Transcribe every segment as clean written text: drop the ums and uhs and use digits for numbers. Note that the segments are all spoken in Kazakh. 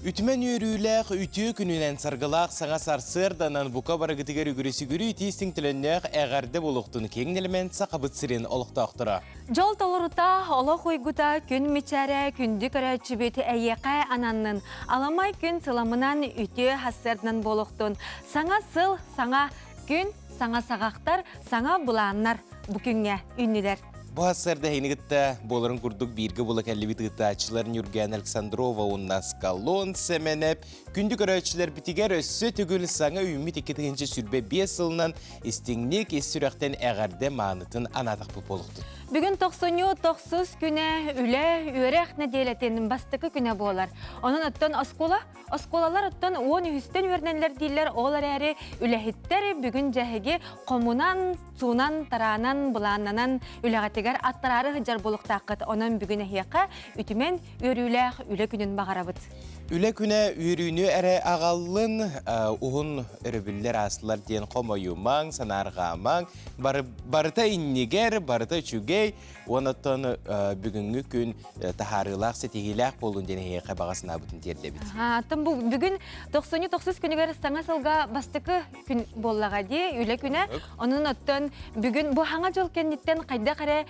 Ütmen yürüyler, ütü gününen sargılaq sağa sarsırdanan buka baragıtıgar ügürüsü gürü itistin tülönler eğerde buluqtun kengnelmen saqabıt sirin oluqtaqtıra. Жол толорута, оло хуйгута, күн мичаре, күнді көрәтші бөті әйеқай ананның. Аламай күн сыламынан үті хасырдынан болуқтын. Саңа сыл, саңа күн, саңа сағақтар, саңа бұланнар бүкінге үннілер. Bu hasarda heynigitta boların kurduk birge bulak elli tıgıtaçıların Yurgen Aleksandrova unna skalon semenep gündük öğretçiler bitiger össü tügül sana ümit 2. sürbe 5 yılından istinlik sürekten eğerde manıtın anadak bu boluktu. Bugün 90 güne üle ürek nedeleten bastıkı güne bolar. Onun ötten oskolalar ötten 10 üstten öğrenenler değiller olar eri ülehitteri bugün cehegi komunan, sunan, taranan, bulananan üleğatigar attararı hıcar boluqtaqıt. Onun bugün ehiyaka ütümen ürüle üle günün bağarabıt. Üle güne ürünü ere ağallın uğun örübüller aslılar diyen komayumang, sanargamang, barıta inniger, barıta çügey, onattan bugünkü gün taharılaq, setigilaq bolun diyen heyaka bağasına bütün terdebit. Tam bu bugün 90 günüger sana sılga bastıkı gün bollağa diye üle güne. Onun ötten bugün bu hanga jıl kenditten kayda kare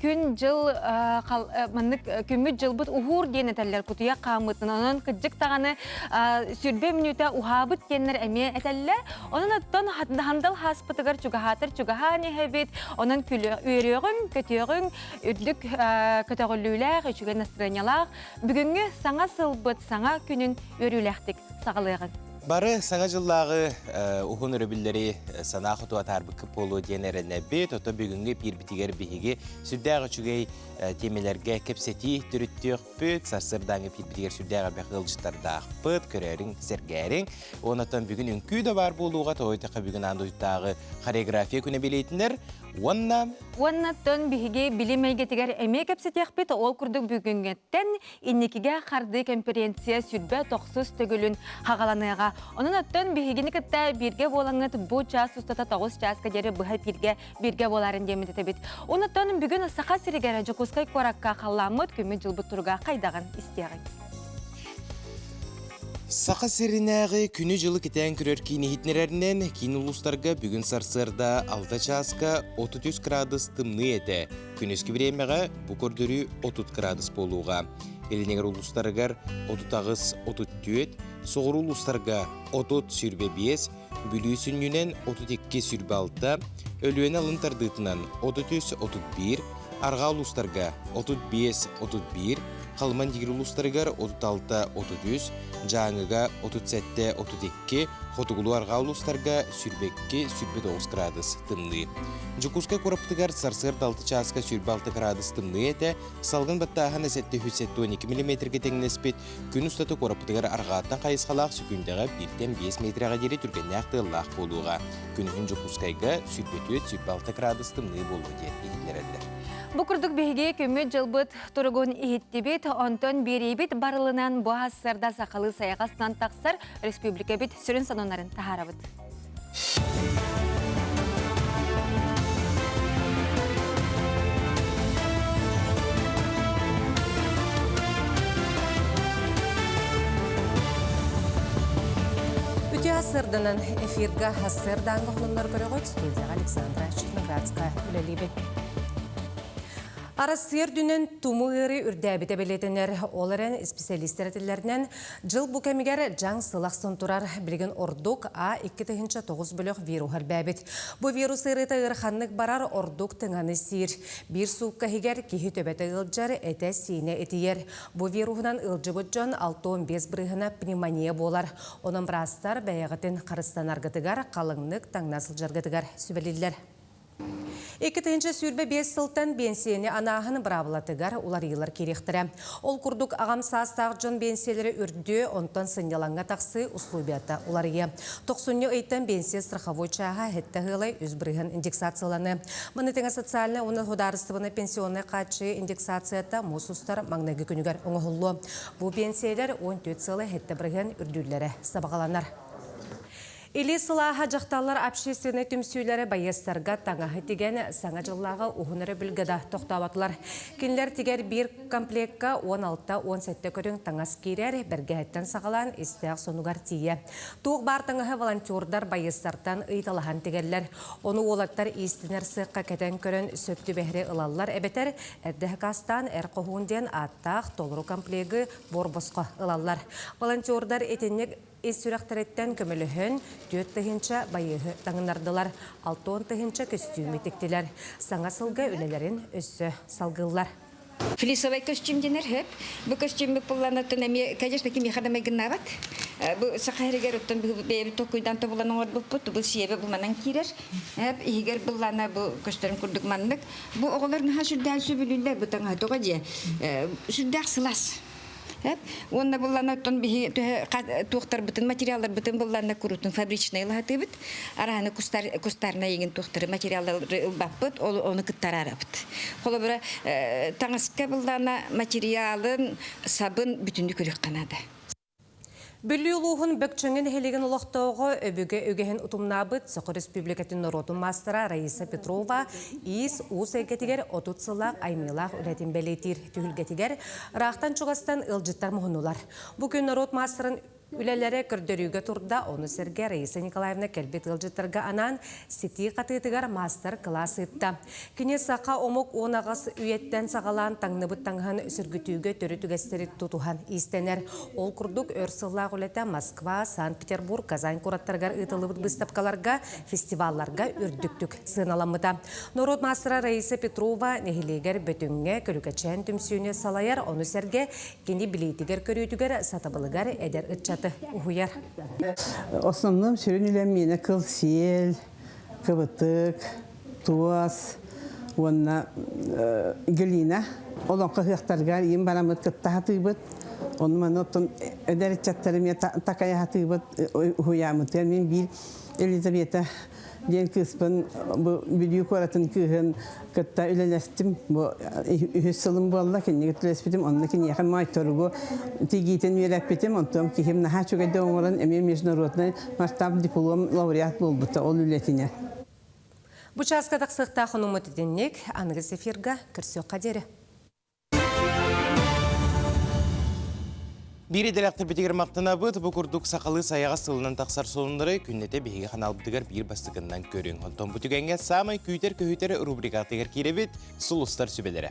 gün jıl kümmüt jıl bud uhur diyen eteller kutuya kamıtın. Onun kıcık tağını sürbe minüte uhabıt diyenler emiye eteller. Onun ötten handal haspıtıgar çugahatır çugahani hebit. Onun külü üyürüğün, kötüğün, üdlük kötüğüllüler, üçüge nasranyalar. Bugünkü sana sılbıt, sana günün üyürülektik sağlığın. Barı sana jıllağı uhun örübülleri sana kutu atar bıkıp olu diyenerine bit, oto bugünkü bir bitiger bihigi sürdağ çügey temelerge kepseti türüttüğük büt, sarsırdan bir bitiger sürdağ bekılcıtardağ büt, körerin, sergerin. Onatan bugün ünkü de var buluğa, toytağı bugün andoytağı koreografiya küne bileytinler. Ondan bihige bilimeyge tiger emek kepsetiyak bit, ol kurduk bugüngetten innikige kardı konferensiya sürdbe 90 tөгülün hağalanıga. Onun ötten bihigini kıtta birge bolanıt bu ças ustata 9 ças kaderi bıha birge boların demedi bit. Ondan bugün sağa sirigere Jokuskay korakka kallamıt kümmü jılbıt turga kaydağın isteyagın. Saqa serinäği күні жылы кетен көрер кini hitnererinden kini uluslarga bugün sarsırda 6 çaska 33 gradus tımны ete. Күнüski biremeğe bu kördürü 30 gradus boluğa. Elineger uluslargar 30-34, soğur uluslarga 30 sürbe 5, bülüsün yünen 32 sürbe 6, ölüyen alın tardıtından 33-31, arga uluslarga 35-31, Kalman digir uluslargar 36-33, Canıga 37-32, Hotugulu arga uluslarga sürbekki sürbe 9 gradus tımlı. Jokuskay koraptıgar sarsır 6 çaska sürbe 6 gradus tımlı ete, salgın battağın esetti 12 mm tegnespet, gün ustatı koraptıgar argaattan kayısqalaq sükündaga 1-5 metraga deri türgenyak tığılaq boluğa. Günün Jokuskayga sürbe 6 gradus tımlı bolu diye. Bu kurduk bihige kümmü jılbıt turugun ihittibit, onton biribit barılınan bu hasırda sakalı sayaqasından taqsar Respublika bit sürün sanonların taharabıt. Үті hasırdanan efirga hasırdan qoğlunlar көрөгөт студия Александра Чехноградская үлелибет. Арасыр дүнен тумуыры үрдәбіте білетінер оларын специалистер әтілерінен жыл бұл кәмігер жаң сылақсын тұрар білген ордук А2-9 бөлік вирухар бәбіт. Бұл вирус ұрыта ұрханлық барар ордук тыңаны сир. Bir суққа хигер кейі төбәті ұлджар әті сейіне әтиер. Бұл вирухынан ұлжы бұджан 6-15 бірігіна пневмония болар. Оның бірастар бәйіғітін қарыстан арғытығар қалыңлық таңнасыл жарғытығар сөбелелер. 2. sürbe 5 сылтан бенсiyeni anahını bıravlatıgar ular yıllar керектірі. Ол күрдік ағам састағы жон бенсиялары үрді, онтан сыняланға тақсы услубията ular ие. 90 өйттен бенсия страховой чаға хетті ғылай өз бірігін индексацияланы. Мұнытыңа социальны оны хударыстывыны пенсионны қатшы индексацията мұсустар маңнағы күнігер оңығылы. Бұл бенсиялар 14 сылы хетті бірігін үрділері сабағаланар. Или сылаға жақталар общественный түмсүйлері байыстарға таңағы теген саңа жыллағы ұғыныры бүлгада тоқтаватылар. Кенлер тегер бір комплектка 16-17 көрің таңас керер бәргәттен сағалан істеғ сонуғар тие. Туғы бар таңағы волонтердар байыстардан ұйталаған тегерлер. Оны олаттар истінер сыққа кәтен көрін сөпті бәхірі ылалар әбетер әрдіғі қастан әр қоғуынден аттақ толыру комплегі борбосқа ылалар. Волонтердар етенек Эсүрәқтәреттен көміліхін 4-тігінші байығы таңынардылар, 6-тігінші костюм етіктілер. Саңа сылғы өлелерін өссі салғылар. Флисовый костюм денер хеп. Бу костюм булланатын эми, конечно, кими хадамай гыннабат. Бу сахарыгер оттан бу токуйдан табылан оңор буппут, бу сиебе бу манан кирер. Хеп игер буллана бу костюм курдук мандык. Бу оголорны хасүддәл сөбүлүлләр бу таңа тога же. Сүддәк сылас. Онна буллана тон би тухтар бутын материаллар бутын буллана курутун фабричный латы бит. Араны кустарна еген тухтар материаллар баппыт, оны кыттарарапыт. Холо бира таңыска буллана материалын сабын бүтүндү көрүк канады. Бүлі ұлуғын бөкчіңін хелеген ұлықтауғы өбігі өгеген ұтымнабыт Соқы Республикатын Нұротын мастера Раиса Петрова ис ұс әйгетігер отут сылақ аймилақ үләтін бәлетір түйілгетігер рақтан чуғастан ұлжыттар мұғынулар. Бүгін Нұрот мастерын үлелері көрдөрүүгө турда оны серге Раиса Николаевна келбет ылжыттарға анан сети қатытығар мастер класс ытта. Кене сақа омық онағас үйеттен сағалан таңныбыт таңған сүргітүүгө төрі түгестерит тутухан истенер. Ол күрдік өрсыллақ үлеті Москва, Санкт-Петербург, Казань кураттаргар ытылыбыт выставкаларга, фестивалларга үрдіктік сыналамыда. Нұрот мастера Раиса Петрова нехилегер бөтінге көлікачен түмсүйіне салайар, оны серге кені билетігер көрүйтігер сатабылыгар әдер ытчаты ухуяр. Основном сөрүнүләммине кыл сел, кыбытык, туас, онна глина. Олон кыхтарга им барамыт кыттахатыбыт. Оны манотон өдәрчәттәрме такаятыбыт ухуямыт. Мен бил Елизавета ден кыспын бу видео коратын кыгын кытта үлелестим бу үһүсылым болла кенне гетлеспитим онны кенне яхан майторго тигитен вереппитим онтом кихим наха чугайда оңоран эме международный масштаб диплом лауреат болбута ол үлетине. Бу часкадак сыкта хонумут деннек аңгыз эфирга кирсө кадери. Бири дәрәқтір бітігер мақтына бұд, бұл күрдік сақалы саяға сылынан тақсар солындыры күннете бейге қаналбыдығар бір бастығынан көрің. Онтон бұтігенге самай күйтер-көйтер рубрикатығыр керебет сұлыстар сүбелері.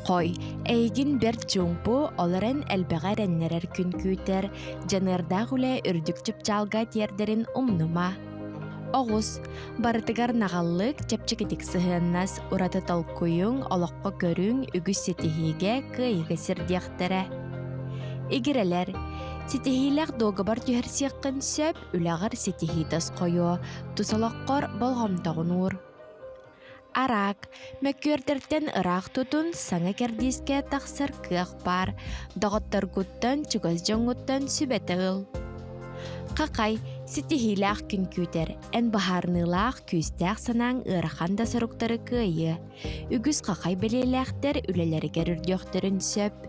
Қой, әйгін бір чуңпу оларын әлбіға рәннерер күн күйтер, жанырдақ үлі үрдік чүпчалға тердерін ұмнума. Оғыз, барытығар нағаллық чәпчекетік сығыннас ұраты талқойың олаққа көрің үгіз сетихиге күйігі сірдектірі. Игерелер, сетихилер доғы бар түйерсеққын сөп үләғыр сетихитас қойу, тұсалаққар болғамтағын ұр. Арақ, мәккөрдерден ұрақ тұтын саңа кердеске тақсыр күйіқ бар, дағыттар күттен чүгіз жаңғыттан сүбетіғыл. Қақай, сетихилер күн күтер, ән бағарнылақ күстәқ санаң ұрақан да сұрықтары күйі. Үгіз қақай білеләқтер үлелері керірдіоқтерін сөп.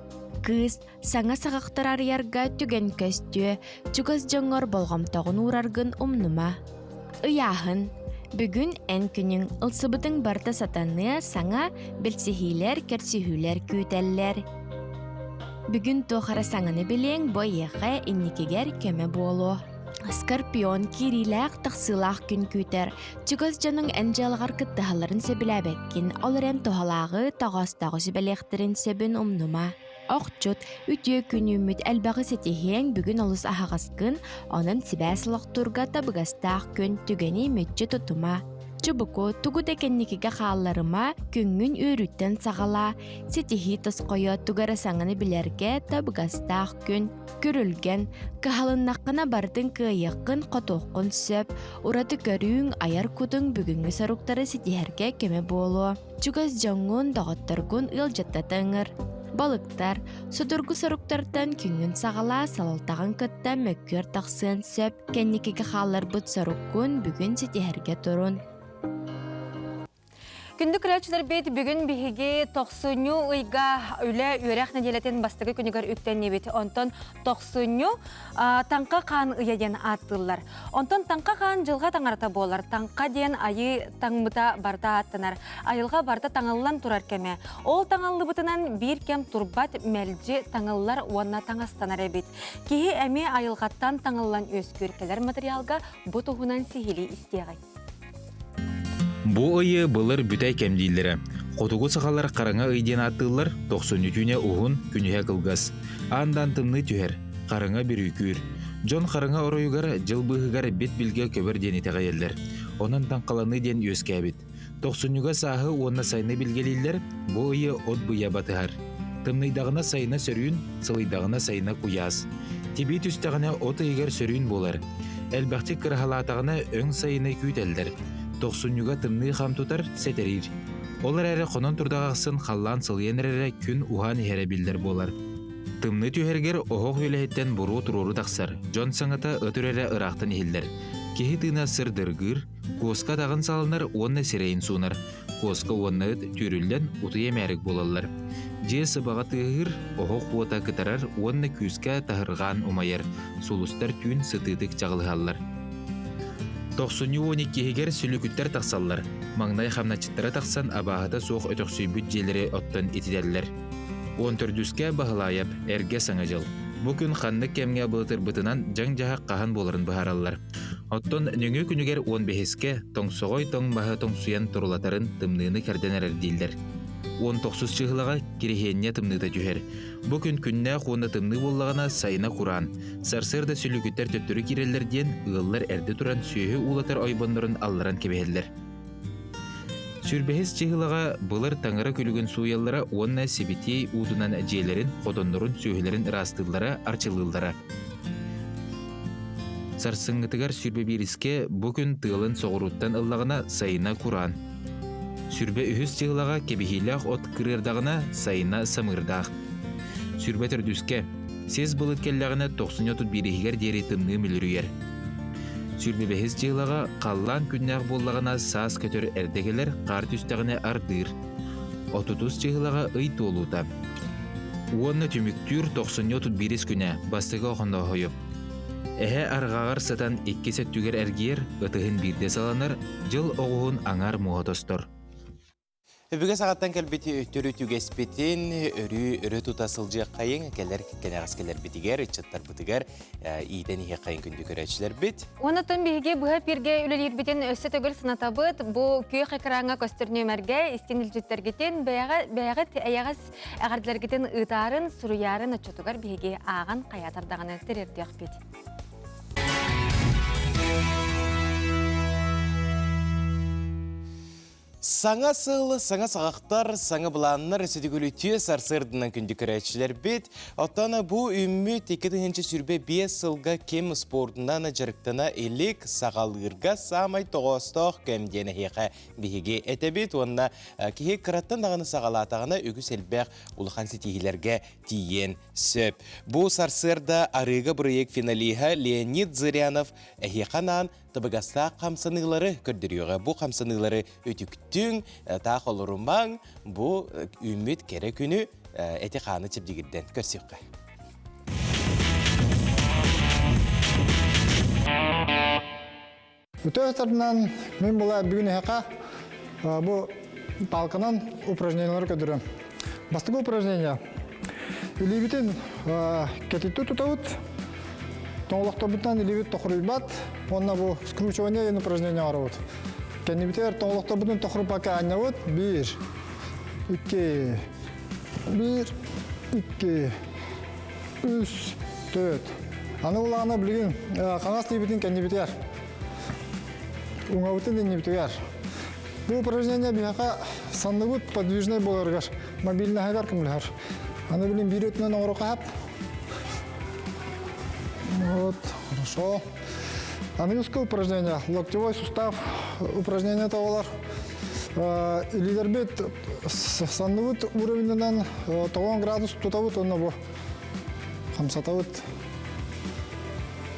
Кыз, саңа сағақтар арыярға түген көстү, чүгіз жаңғыр болғамтағын урарғын ұмнума. Ыяғын, бүгін ән күнің ұлсыбытың барда сатаны саңа білсихилер, керсихилер күйтәллер. Бүгін тоқара саңаны білең бойеға инникегер көмі болу. Скорпион кириләк тақсылақ күн күтер. Чүгіз жаның әнжалғар кыттығаларын сөбіләбәккін, олырен тоғалағы тағастағы сөбәләқтерін сөбін ұмнума. Оқчут, үтіе күн үміт әлбәғі сетихең бүгін олыс ағағасқын, оның сібәсілік тұрға табығастақ күн түгені мүтчі тұтыма. Чубуку тугу декенникиге хаалларыма күңгүн өрүттен сағала, сетихи тосқойо тугара саңаны білерге табығастақ күн көрілген, кахалыннаққына бардың күйеққын қотоққын сөп, ураты көрүүң аяр кудың бүгінгі саруқтары сетихерге көмі болу. Чугас жоңғын дағыттаргун ылжаттатыңыр. Балықтар, судургу саруктардан күнгін сағала салалтағын кытта мөккөр тақсын сөп, кәннекеге қалар бұд саруккун бүгін сетихерге тұрын. Күндү күрәчилер бейт бүгін биһиги 90 ыйга үле үрәх неделетен бастыгы күнігер үктәнне бит. Онтон 90 таңқа қан ыяден аттылар. Онтон таңқа қан жылға таңарата болар. Таңқа ден айы таңмыта барта аттынар. Айылға барта таңаллан турар кеме. Ол таңаллы бытынан бір кем турбат мәлжі таңаллар уанна таңастанар бит. Кихи әме айылғаттан таңаллан өз көркелер материалға бұтығынан сихили истеғай. Бу ойы былыр бүтай кәмдейлері. Қотуғы сақалар қараңа өйден аттылар, 90 түне ұғын күнеге қылғас. Андан тымны түхер, қараңа бір үйкүр. Жон қараңа оройығар жыл бұғығар бет білге көбір дені тәғайелдер. Онын таңқаланы ден өз кәбіт. 90-ға сағы онына сайны білгелейлер, бу ойы от бұя батығар. Тымныйдағына сайына сөрін, сылыйдағына сайына куяз. Тебет үстіғына от егер сөрін болар. Әлбәқті кірхалатағына өң сайына күйтелдер. 90-ға тымны қам тұтар сәтерір. Олар әрі қонын тұрдағақсын қаллан сылыен әрі күн уған әрі білдер болар. Тымны түйергер оғық өліхеттен бұру тұрору тақсар. Жон саңыта өтір әрі ұрақтан елдер. Кехі тына сырдыргыр, қосқа тағын салынар, онны сирейін суынар. Қосқа онны түрілден ұтыя мәрік болалар. Же сыбаға тығыр, оғық қуата кітарар, онны күске тағырған умайыр. Сулыстар түйін сытыдық жағылғалар. 90-12-гер сүлікіттер тақсалар. Маңнай қамначыттары тақсан абағыда соқ өтіқсүй бүджелері оттан етедерлер. 14-дүске бағылайып, әрге саңа жыл. Бүкін қанны кәмге бұлытыр бұтынан жаң-жағақ қаған боларын бағаралар. Оттон нөңі күнігер 15-ке тоңсоғой тоң бағы тоңсуян тұрулатарын тымныны кәрденер әрдейлдер. 19 чығылаға керехенне тымныда түйер. Бүкін күнне қуында тымны боллағына сайына құран. Сарсырда сүлікіттер төттірі керелерден ұғылар әрді тұран сүйі улатар ойбандырын алларан кебелер. Сүрбехес чығылаға бұлар таңыра күлігін суяллара онна себетей удынан әжелерін, қодонларын сүйілерін растылары арчылылдары. Сарсыңғытығар сүрбе беріске бүкін тылын соғыруттан ыллағына сайына құран. Сүрбе үхіз чығылаға кебехилях от кырырдағына сайына самырдақ. Сүрбе түрдүске сез бұлыт келлағына 90-31-гер дері тымны мүлірүйер. Сүрбе бехіз чығылаға қаллан күннәғ боллағына саас көтір әрдегелер қар түстағына ардыр. 30 чығылаға ый толута. Уонна түміктүр 90-31 күнә бастығы оғында ойып. Әхе арғағар сатан 2 сәттүгер әргер ұтығын бірде саланар, жыл оғуын аңар мұғатостыр. Бүге сағаттан кәлбеті өттөрі түгеспетін өрі тұтасылжы қайын кәлер кәнәғас кәлер бітігер, үтчаттар бітігер, иеден еге қайын күнді көрәтшілер біт. Онытын біге бұға бірге үлелер бітен өсі төгіл сынатабыт, бұл күй қақыраңа көстіріне мәрге істенілжеттергетен бәяғыт әяғыз әғарділергетен ұтарын, сұруярын үтчатығар біге аған қаятардағаны тірердіяқ бет. Саңа сыл, саңа сағақтар, саңа бұланынар өсетігілі түйе сарсырдынан күнді көрәтшілер бет. Оттана бұл үміт 2-ші сүрбе 5 сылға кем спортынан жарықтана елік сағалғырға самай тоғыстық көмдені хеқа бейге әтебет. Онына кейі қыраттан дағаны сағалатағына үгі сәлбәқ ұлыған сетігілерге тиен сөп. Бұл сарсырда арыға бұрыек финалиға Леонид Зырянов әхеқанан табыгаста қамсанылары көрдіріуға. Бұл қамсанылары өтіктің тақ олырымаң бұл үміт кәрі күні әте қаны чепдегідден көрсеуққа. Өтөстарынан мен бұла бүгін әқа бұл талқынан упражнениялар көдірім. Бастығы упражнения. Үлебітін кәтетті тұтауыт, тоңлықтабытынан үлебіт тоқырылбат, онна бұл скручивание ен упражнения арауыт. Кәнебітер тоңлықтабытын тоқырып бақа анявыт, 1, 2, 1, 2, 3, 4. Аны ұлағына білген қанас лебітін кәнебітер. Уңавытын денебітігер. Бұл упражнение бияқа сандығыт подвижный боларғар, мобильный хагар кімлігер. Аны білін бір өтінен оңырыққа хап. Вот, хорошо. Английское упражнение, локтевой сустав упражнение тавалар. Лидербет сандығыт уровенінен 9 градус тұтавыт онына бұл. Хамсатавыт.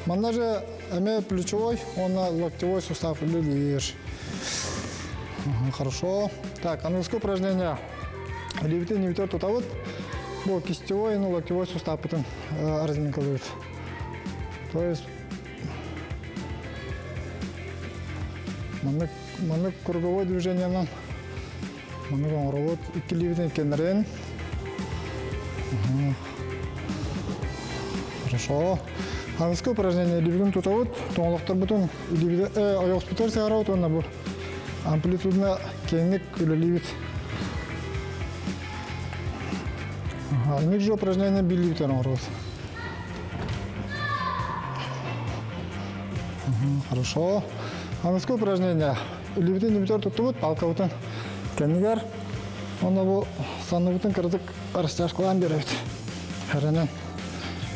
Манда же әме плечевой, онна локтевой сустав үлілер. Хорошо. Так, английское упражнение. Левитый, не витер, тут вот. Был кистевой, ну, локтевой сустав потом разминкалывает. То есть мы круговое движение нам. Мы вам работ и левитый кенрен. Хорошо. Английское упражнение. Левитый тут вот. То локтор потом левитый аяк спитер сигарот он набор. Амплитудно кенник или левит. Ниже упражнение билибтером рот. Хорошо. Английское упражнение. Билибтер, билибтер тут вот палка вот он. Кеннигар. Он его саннутын кырдык растяжкалан берет. Херенен.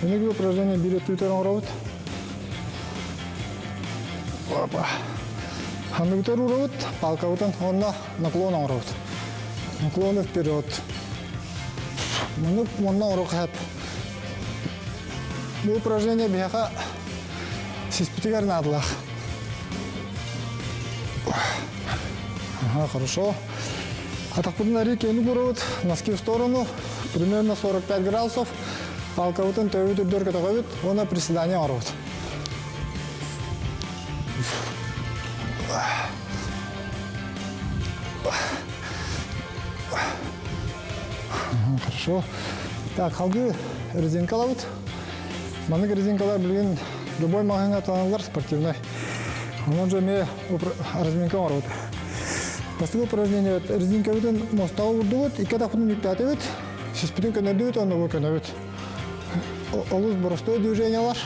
Ниже упражнение билибтером рот. Опа. Английский рот палка вот он на наклон рот. Наклон вперед. Можно урок хап. Bu упражнение бяха сиспитигар надлах. Ага, хорошо. А так под на реке нугурот, носки в сторону, примерно 45 градусов. Палка вот он товит и дорога товит, он на приседание орот. Хорошо. Так, халгы резинкалар вот. Манык резинкалар билген любой магазинга танылар спортивный. Он же мне разминка бар вот. После упражнения резинка вот мостау урдует, и когда ходим пятый вот, сиспитинка надует, он его канавит. Олус простое движение лаш.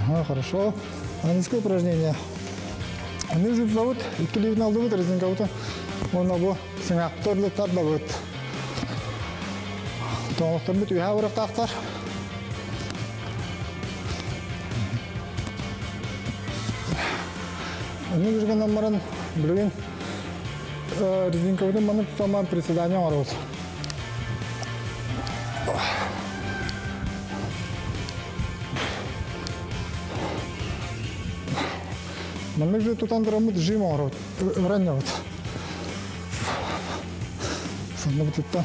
Ага, хорошо. Английское упражнение. Они же зовут, и клип налдывают резинка вот. Он его сингаторлы тардавут. То, что будет я урок тахтар. Они же намаран блин. Резинка вот мы сама приседание орут. Мы же тут андрамут жим орут. Ранят. Санна вот это.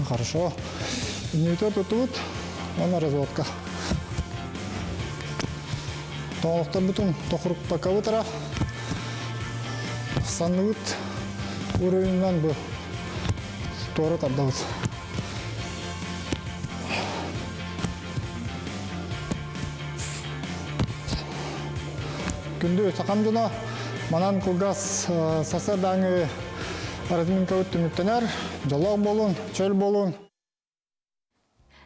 Хорошо. Не тут, она разводка. Тоқта бүтін тоқырып пока отыра. Саннығыт уровеньнен бұл торы тардауыз. Күнді сақамдына манан қылғас сасырдаңы разминка өтті мүктенер. Жалақ болын, чөл болын.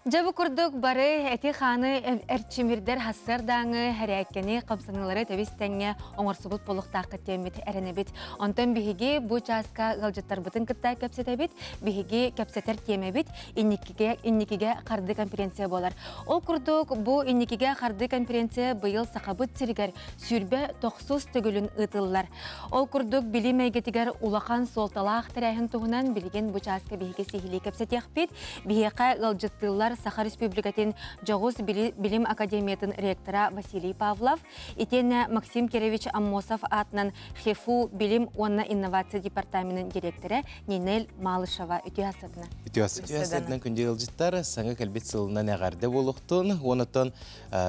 Жабы күрдік бары әті қаны әрчімірдер хассар даңы әрәккені қамсанылары тәвестәңе оңырсыбыт болуқтақы темет әрінебет. Онтан бігіге бұ часка ғалжыттар бұтын кіттай кәпсетәбет, бігіге кәпсетер темебет, инникіге қарды конференция болар. Ол күрдік бұ инникіге қарды конференция бұйыл сақабыт сіргер сүрбе тоқсыз түгілін ұтылылар. Ол күрдік білім әйгетігер улақан солталақ тәрәхін тұғынан білген бұ часка бігіге сихили кәпсетеқпет, бігіға ғалжыттылар Саха Республикатын Жогус Билим Академиятын ректора Василий Павлов, итенне Максим Керевич Аммосов атынан ХЕФУ Билим онна инновация департаментінің директоры Нинель Малышева үтіғасытына. Үтіғасытына күнде ғылжыттар саңа кәлбет сылынан әғарды болуқтын. Онытын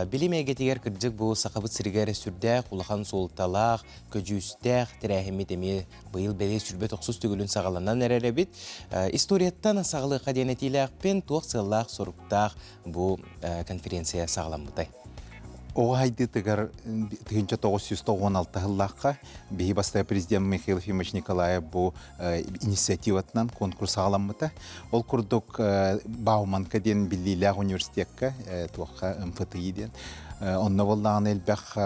білім әгетегер кірджік бұл сақабыт сіргәрі сүрдәқ, ұлақан солталақ, көжүстәқ, тірәхімет әме бұйыл бәле сүрбе тоқсыз түгілін сағаланан әрәрәбет. Историяттан сағылы қаденетейлі ақпен туақ сылақ соруқтақ бұл конференция сағалан бұтай. Оға хайды тігір 1996 жыллаққа бейі бастая президент Михаил Ефимович Николаев бұл инициативатынан конкурс сағаламыта. Ол күрдік Бауманка ден Биллилях университетка, туаққа МФТИ ден. Онны боллағаны әлбәқ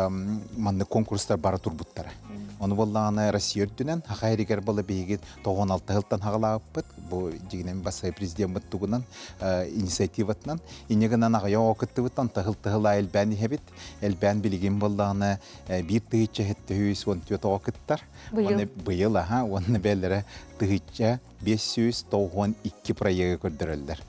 манны конкурстар бары тұрбыттары. Оны боллағаны Россия өрдінен, хақайригер балы бейгет 96 жылдан хағалағып бұл жегінен басай президент бұттығынан инициативатынан. Инегінен ағая оқытты бұттан тағыл-тағыла әлбәні хәбет. Әлбән білген боллағаны бір түйітші хетті хүйіс оны түйет оқыттар. Бұйыл, оны бәлері тыгытча 592 проекты көрдөрөлдөр.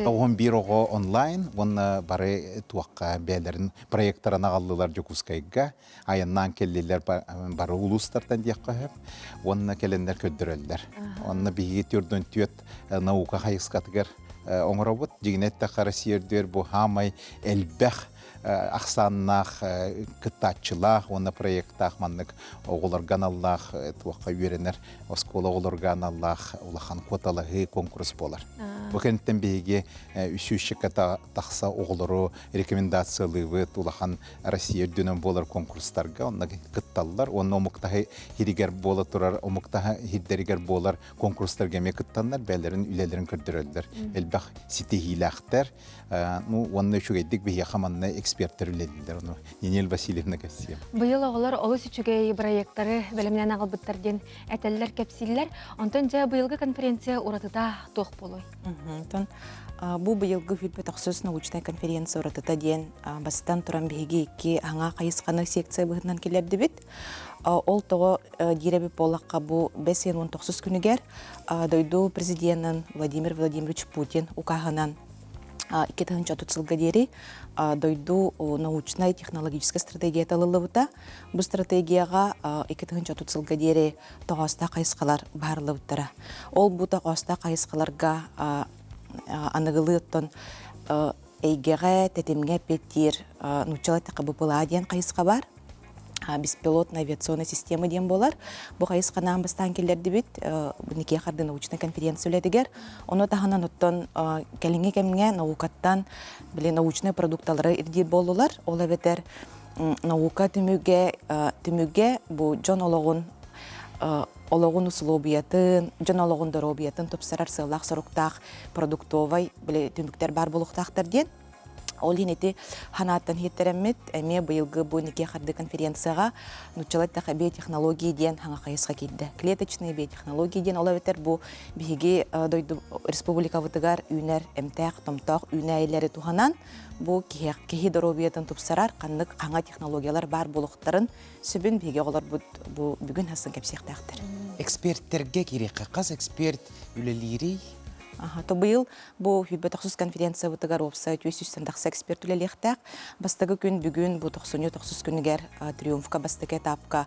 Тоғын бир оғы онлайн, оны бары туаққа бәлерін проекттарын ағалылар жүкускайға, айыннан келлелер бары улустартан дейққа хөп, оны келендер көрдөрөлдөр. Оны бігі түрден түйет наука қайысқатығыр оңырабыт, жігінетті қары сердер бұл хамай әлбәқ ақсаннақ, кыттатчылақ, оны проекттақ маннық оғыларған Аллах, туаққа үйренер, оскола оғыларған Аллах, олақан коталығы конкурс болар. Бұкенттен бейге үшішікі тақса оғылыру рекомендациялығы олақан Россия дүнен болар конкурстарға, оны кытталылар, оны омықтағы хиригер болы тұрар, омықтағы хирдерігер болар конкурстарға ме кыттанлар, бәлерін үйлелерін көрдірөлдер. Әлбәқ ситехилақтар, оны үшігейдік бейе қаманны эксперттер үлелдер, оны Нинел Васильевна кәсия. Бұйыл оғылар олыс үчігей проекттары бәлімнен ағылбыттарден әтәлілер кәпсилер, онтан жа бұйылғы конференция ұратыда тоқ болой. Бұл бұйылғы хүлбетақсыз научная конференция ұратыда ден бастан тұран бейге екі аңа қайысқаны секция бұғынан келерді біт. Ол тоғы диребі болаққа бұл 5-19 күнігер дойду президентін Владимир Владимирович Путин ұқағынан 2014 жылға дері дойду научная и технологическая стратегия талылыбыта. Бұл стратегияға 2014 жылға дері тоғаста қайысқалар барлыбыттара. Ол бұл тоғаста қайысқаларға анығылы ұттын әйгеға, тәтемге петтер, нучалай тақы бұпыла ден қайысқа бар. Беспилотная авиационная система дем болар. Бұл қайысқанан бастан келерді бет, бұнеке қарды научный конференция үледігер. Оны тағынан ұттын кәліңе кәміңе наукаттан научный продукталары ирдер болулар. Ол әветер наука түміге бұл жон олығын ұсылобиятын, жон олығын дұробиятын тұпсарар сылақ сұрықтақ продуктовай түміктер бар болуқтақтар ден. Ол енеті ханаттан хеттереммет, әме бұйылғы бұл неке қарды конференцияға нұтчалай тақы технологии ден хаңа қайысқа келді. Клеточный технологии ден ол әветер бұл бейге дойды республика вұтығар үйнер әмтәқ, томтақ, үйнәйлері туғанан бұл кехи дұробиятын тұпсарар қандық қаңа технологиялар бар болуқтарын сөбін бейге олар бүгін хасын кәпсектақтыр. Эксперттерге керек қақас эксперт үлелері? Тобыл бұл хүлбетақсыз конференция бұтығар опсайт өз үстендақсы эксперт үлелектәк. Бастығы күн бүгін бұл 90-90 күнігер триумфка бастығы этапка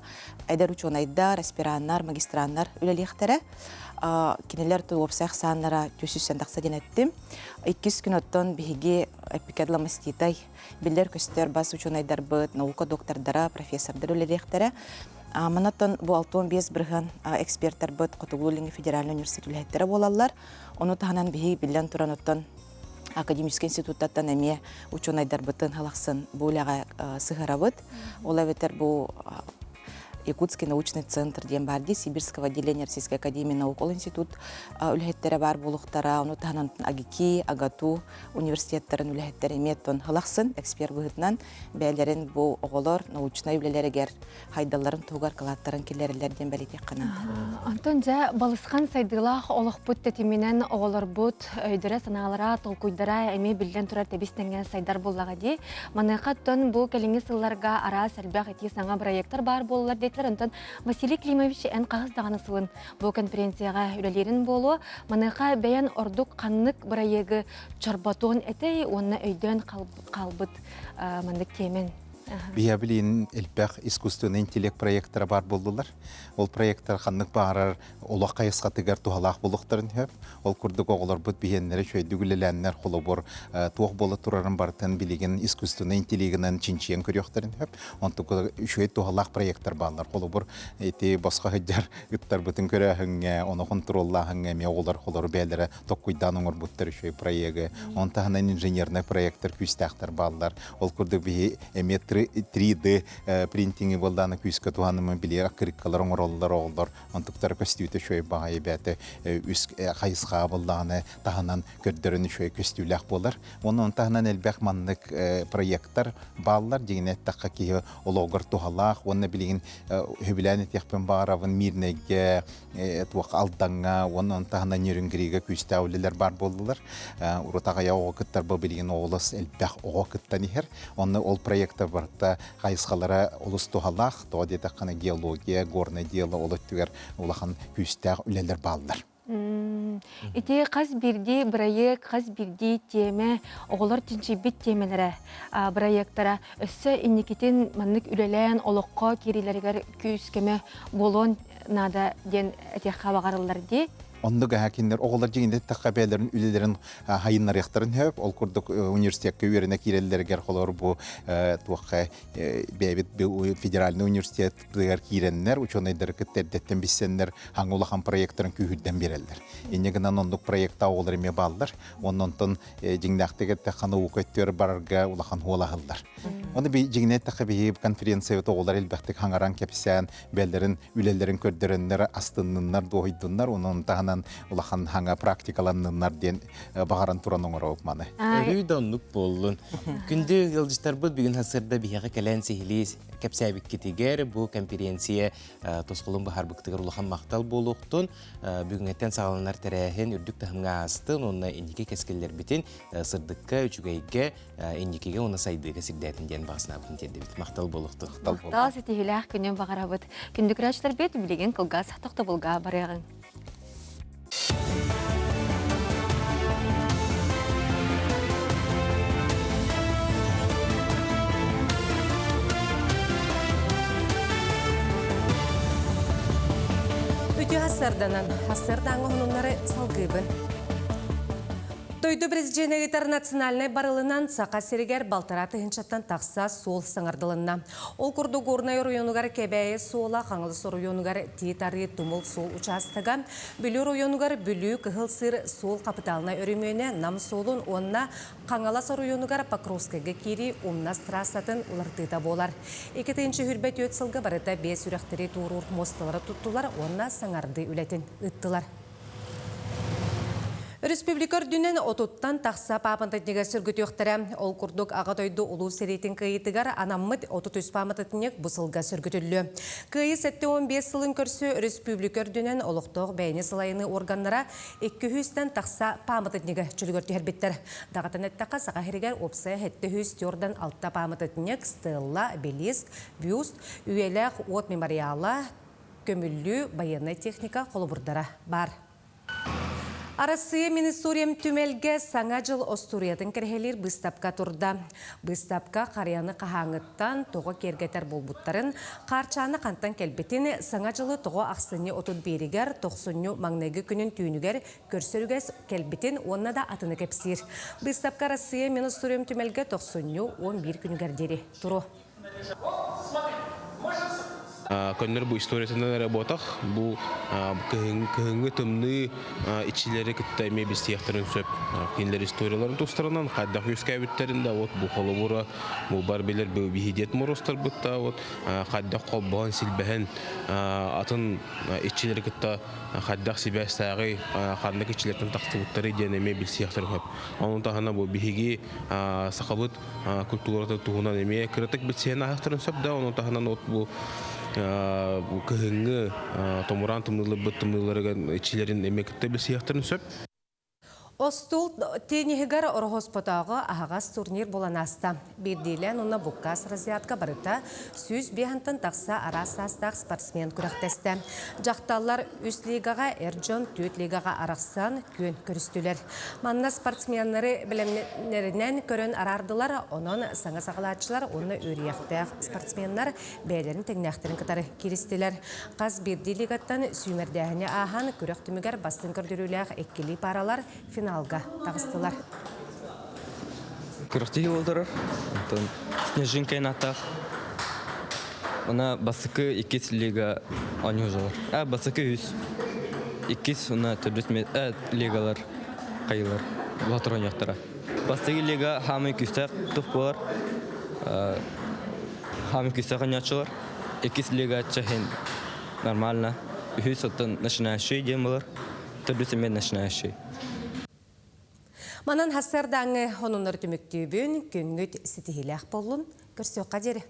әдер учонайдар, аспираннар, магистраннар үлелектері. Кенелер тұл опсайқ саннара өз үстендақсы ден әттім. 2 күн оттон бейге эпикадла маститай білдер көстер бас учонайдар бұд, наука доктордара, профессордар үлелектері. Манаттан бұл 6-15 бірген эксперттер бұд Қотығылы федеральный университет үләйттері болалар. Оны тағынан бейі білден тұран оттан академический институттаттан әме учонайдар бұтын халақсын бұлаға сығыра бұд. Ол әветер бұл Якутский научный центр ден барды, Сибирского отделения Российской академии наук ол институт үләйттері бар болуқтара, оны тағынан Агики, Агату университеттерін үләйттері меттон халақсын эксперт бұғытынан бәлерін бұл оғылар научный үлелерігер хайдаларын туғар қалаттарын келерілерден бәлетек қанады. Антон жа балысқан сайдылақ олық бұт тәтеменен оғылар бұт өйдірі саналара, толкуйдара әме білден тұрар тәбістенген сайдар болаға де. Манайқаттан бұл кәліңі сылларға ара сәлбәқ еті саңа проекттар бар болылар дейті. Антон Василий Климович ән қағыздағаны сылын бұл конференцияға үлелерін болу. Манайқа бәян ордук қаннық бірайегі чарбатуын әтей, оны өйден қалбыт мандық темен. Биябилин элбэх искусственный интеллект проекттары бар болдылар. Ол проекттар ханнык баарар олақ қайысқа тігер тухалақ болуқтарын хөп. Ол күрдік оғылар бұд бейенлері шөйдігілеләнлер қолы бұр туақ болы тұрарын бартын білеген искусственный интеллигінің чинчиен көріқтарын хөп. Онтық шөйд тухалақ проекттар балар қолы бұр еті басқа хөддер үттар бұтын көрі хүнге, оны контролла хүнге ме оғылар қолыр бәлері тоққойдан оңыр бұттар шөй проегі. Онтағынан инженерный проекттар күстәқтар балар. Ол күрдік бейе эмет 3D принтинги болданы күскә туганымы билер акриккалар оңроллар оғылдар антыктар көстүтө шөй багай бәте үс хайысқа болданы тағынан көрдөрүн шөй көстүләк болар. Оның тағынан элбәк маннык проекттар баллар дигене таққа ки ологор тухалах, оны билген хөбиләне тәхпен баравын мирнеге туак алданга, оның тағынан нөрүнгриге күстәүлеләр бар болдылар. Урутага яого кыттар бу билген оғлас элбәк ого кыттан ихер. Оны ол проекттар бар барта хайысқалара олыс тухалах, то дете қана геология, горный дело олыттыгар улахан хүстәг үлелер балдар. Ити қаз бирди проект, қаз бирди теме, оғылар тінчебет темелері проекттара. Өссі инникетін маннык үлелән олыққа керилергер күйіскеме болон нада ден әтек қабағарылар де. Онды гахакиннер оголар жигинде такабелерин үлелерин хайыннар яктарын хөп ол курдук университетке үйренек киреллергер холор бу туакка бебит федеральный университет дигер киреннер ученыйдар кеттердеттен биссеннер хаңулахан проекттарын күйүдден берелдер. Иннегенен ондук проектта оголар эме балдар. Оннонтон жиңдактыгы таханы укөттөр барга улахан хулагылдар. Оны би жигинде такаби конференция оголар элбектик хаңаран кепсен белдерин үлелерин көрдөрөннөр астыннар дойдуннар онун таханан улахан хаңа практикаланнар ден багаран туран оңора окманы. Өрүй доннук боллун. Күндү ылжыстарбыт бүгүн хасырда бияга келен сихилис кепсәбик кетигер бу конференция тоскулун бахарбыктыгар улахан мактал болуктун бүгүнгеттен сагаланар терехин үрдүк тахымга астын онна индики кескеллер битин сырдыкка үчүгейге индикиге оны сайдыга сирдәтин ден басына бутун тедебит мактал болукту. Мактал сетихилах күнөн багарабыт. Күндүк рачлар бет билеген кылгас токтобулга барагын. Үтü hasardanan, hasardаңы хонумнары салгыбын. Тойду президенті интернациональный барылынан сақа серегер балтараты хинчаттан тақса сол саңардылынна. Ол күрді горнай районугар кебәйі сола қаңылысы районугар тиетары тумыл сол участыға, бүлі районугар бүлі кығыл сыр сол капиталына өрімөне нам солын онна қаңаласы районугар Покровскайға кері умнас трассатын ұлартыда болар. 2-ші хүрбәт өт сылғы барыта 5 үрәқтері турур мостылары тұттылар, онна саңарды үләтін ұттылар. Республикар дүнен отуттан тақса папантатнеге сүргіт өқтірі. Ол күрдік ағатойды ұлу серейтін күйетігер анаммыд 33 памататнег бұсылға сүргітілі. Күйі 7-15 сылын көрсі республикар дүнен олықтық бәйіне сылайыны органлара 200-тен тақса памататнеге чүлгірті әрбеттер. Дағатын әттіқа сақа херігер опсы 700-тен 6 памататнег стелла, белиск, бюст, үйеләқ от мемориала, көмілі байыны техника қолыбырдара бар. Арасы Министурием түмелге саңа жыл остуриятын кірхелер бұстапқа тұрда. Бұстапқа қарияны қағаңыттан тоғы кергетер болбуттарын, қарчаны қантан келбетін саңа жылы тоғы ақсыны отут берігер, тоқсыны маңнайғы күнін түйінігер көрсірігес келбетін онына да атыны кепсір. Бұстапқа Арасы Министурием түмелге тоқсыны 11 күнігер дері тұру. Көннер бу историятынан работах, бу кыһыңгы тымны ичилери кыттайме бистияқтарын сөп. Кинлер историяларын тустарынан кайдах үскәбиттеринде вот бу холобура, бу барбелер бу бихидет моростар бутта вот кайдах колбан силбәһен атын ичилери кытта кайдах сибәстәгы кандык ичилерден тактыбыттары денеме бистияқтарын хөп. Onun tahana bu bihigi сакабыт культурата тугунан эме кырытык битсен ахтарын сөп да onun tahana not bu кыһыңгы томуран тымнылы быттымныларыган ичилерин эмекетте бисияқтарын сөп. Остул тенегер орхоспотағы ағағас турнир боланаста. Бердейлен оны бұққас разиятқа барыта сөз бейхантын тақса арасастақ спортсмен күрақтесті. Жақталар үст лигаға, әрджон төт лигаға арақсан көн көрістілер. Манна спортсменлері білімнерінен көрін арардылар, оның саңа сағылатшылар, оны өрияқтақ спортсменлер бәйлерін теңнәқтерін кітары керістілер. Қаз Бердей лигаттан сүймердәхіне ахан күрақтімігер бастын көрдірілер әккелі паралар финалга тағыстылар. Күріқтегі болдырыр. Снежинкай натақ. Она басықы 2 лига оңы жолар. Басықы 100. 2 она түрдіс лигалар қайылар. Батыр оңықтыра. Басықы лига хамы күстәк тұқ болар. Хамы күстәк оңықшылар. 2 лига чахин нормально. 100 оттан начинающий дем болар. Түрдіс емен начинающий. Манан хасардаңы оныныр түміктүйбін көңгіт сетихилях болын көрсеу қадері.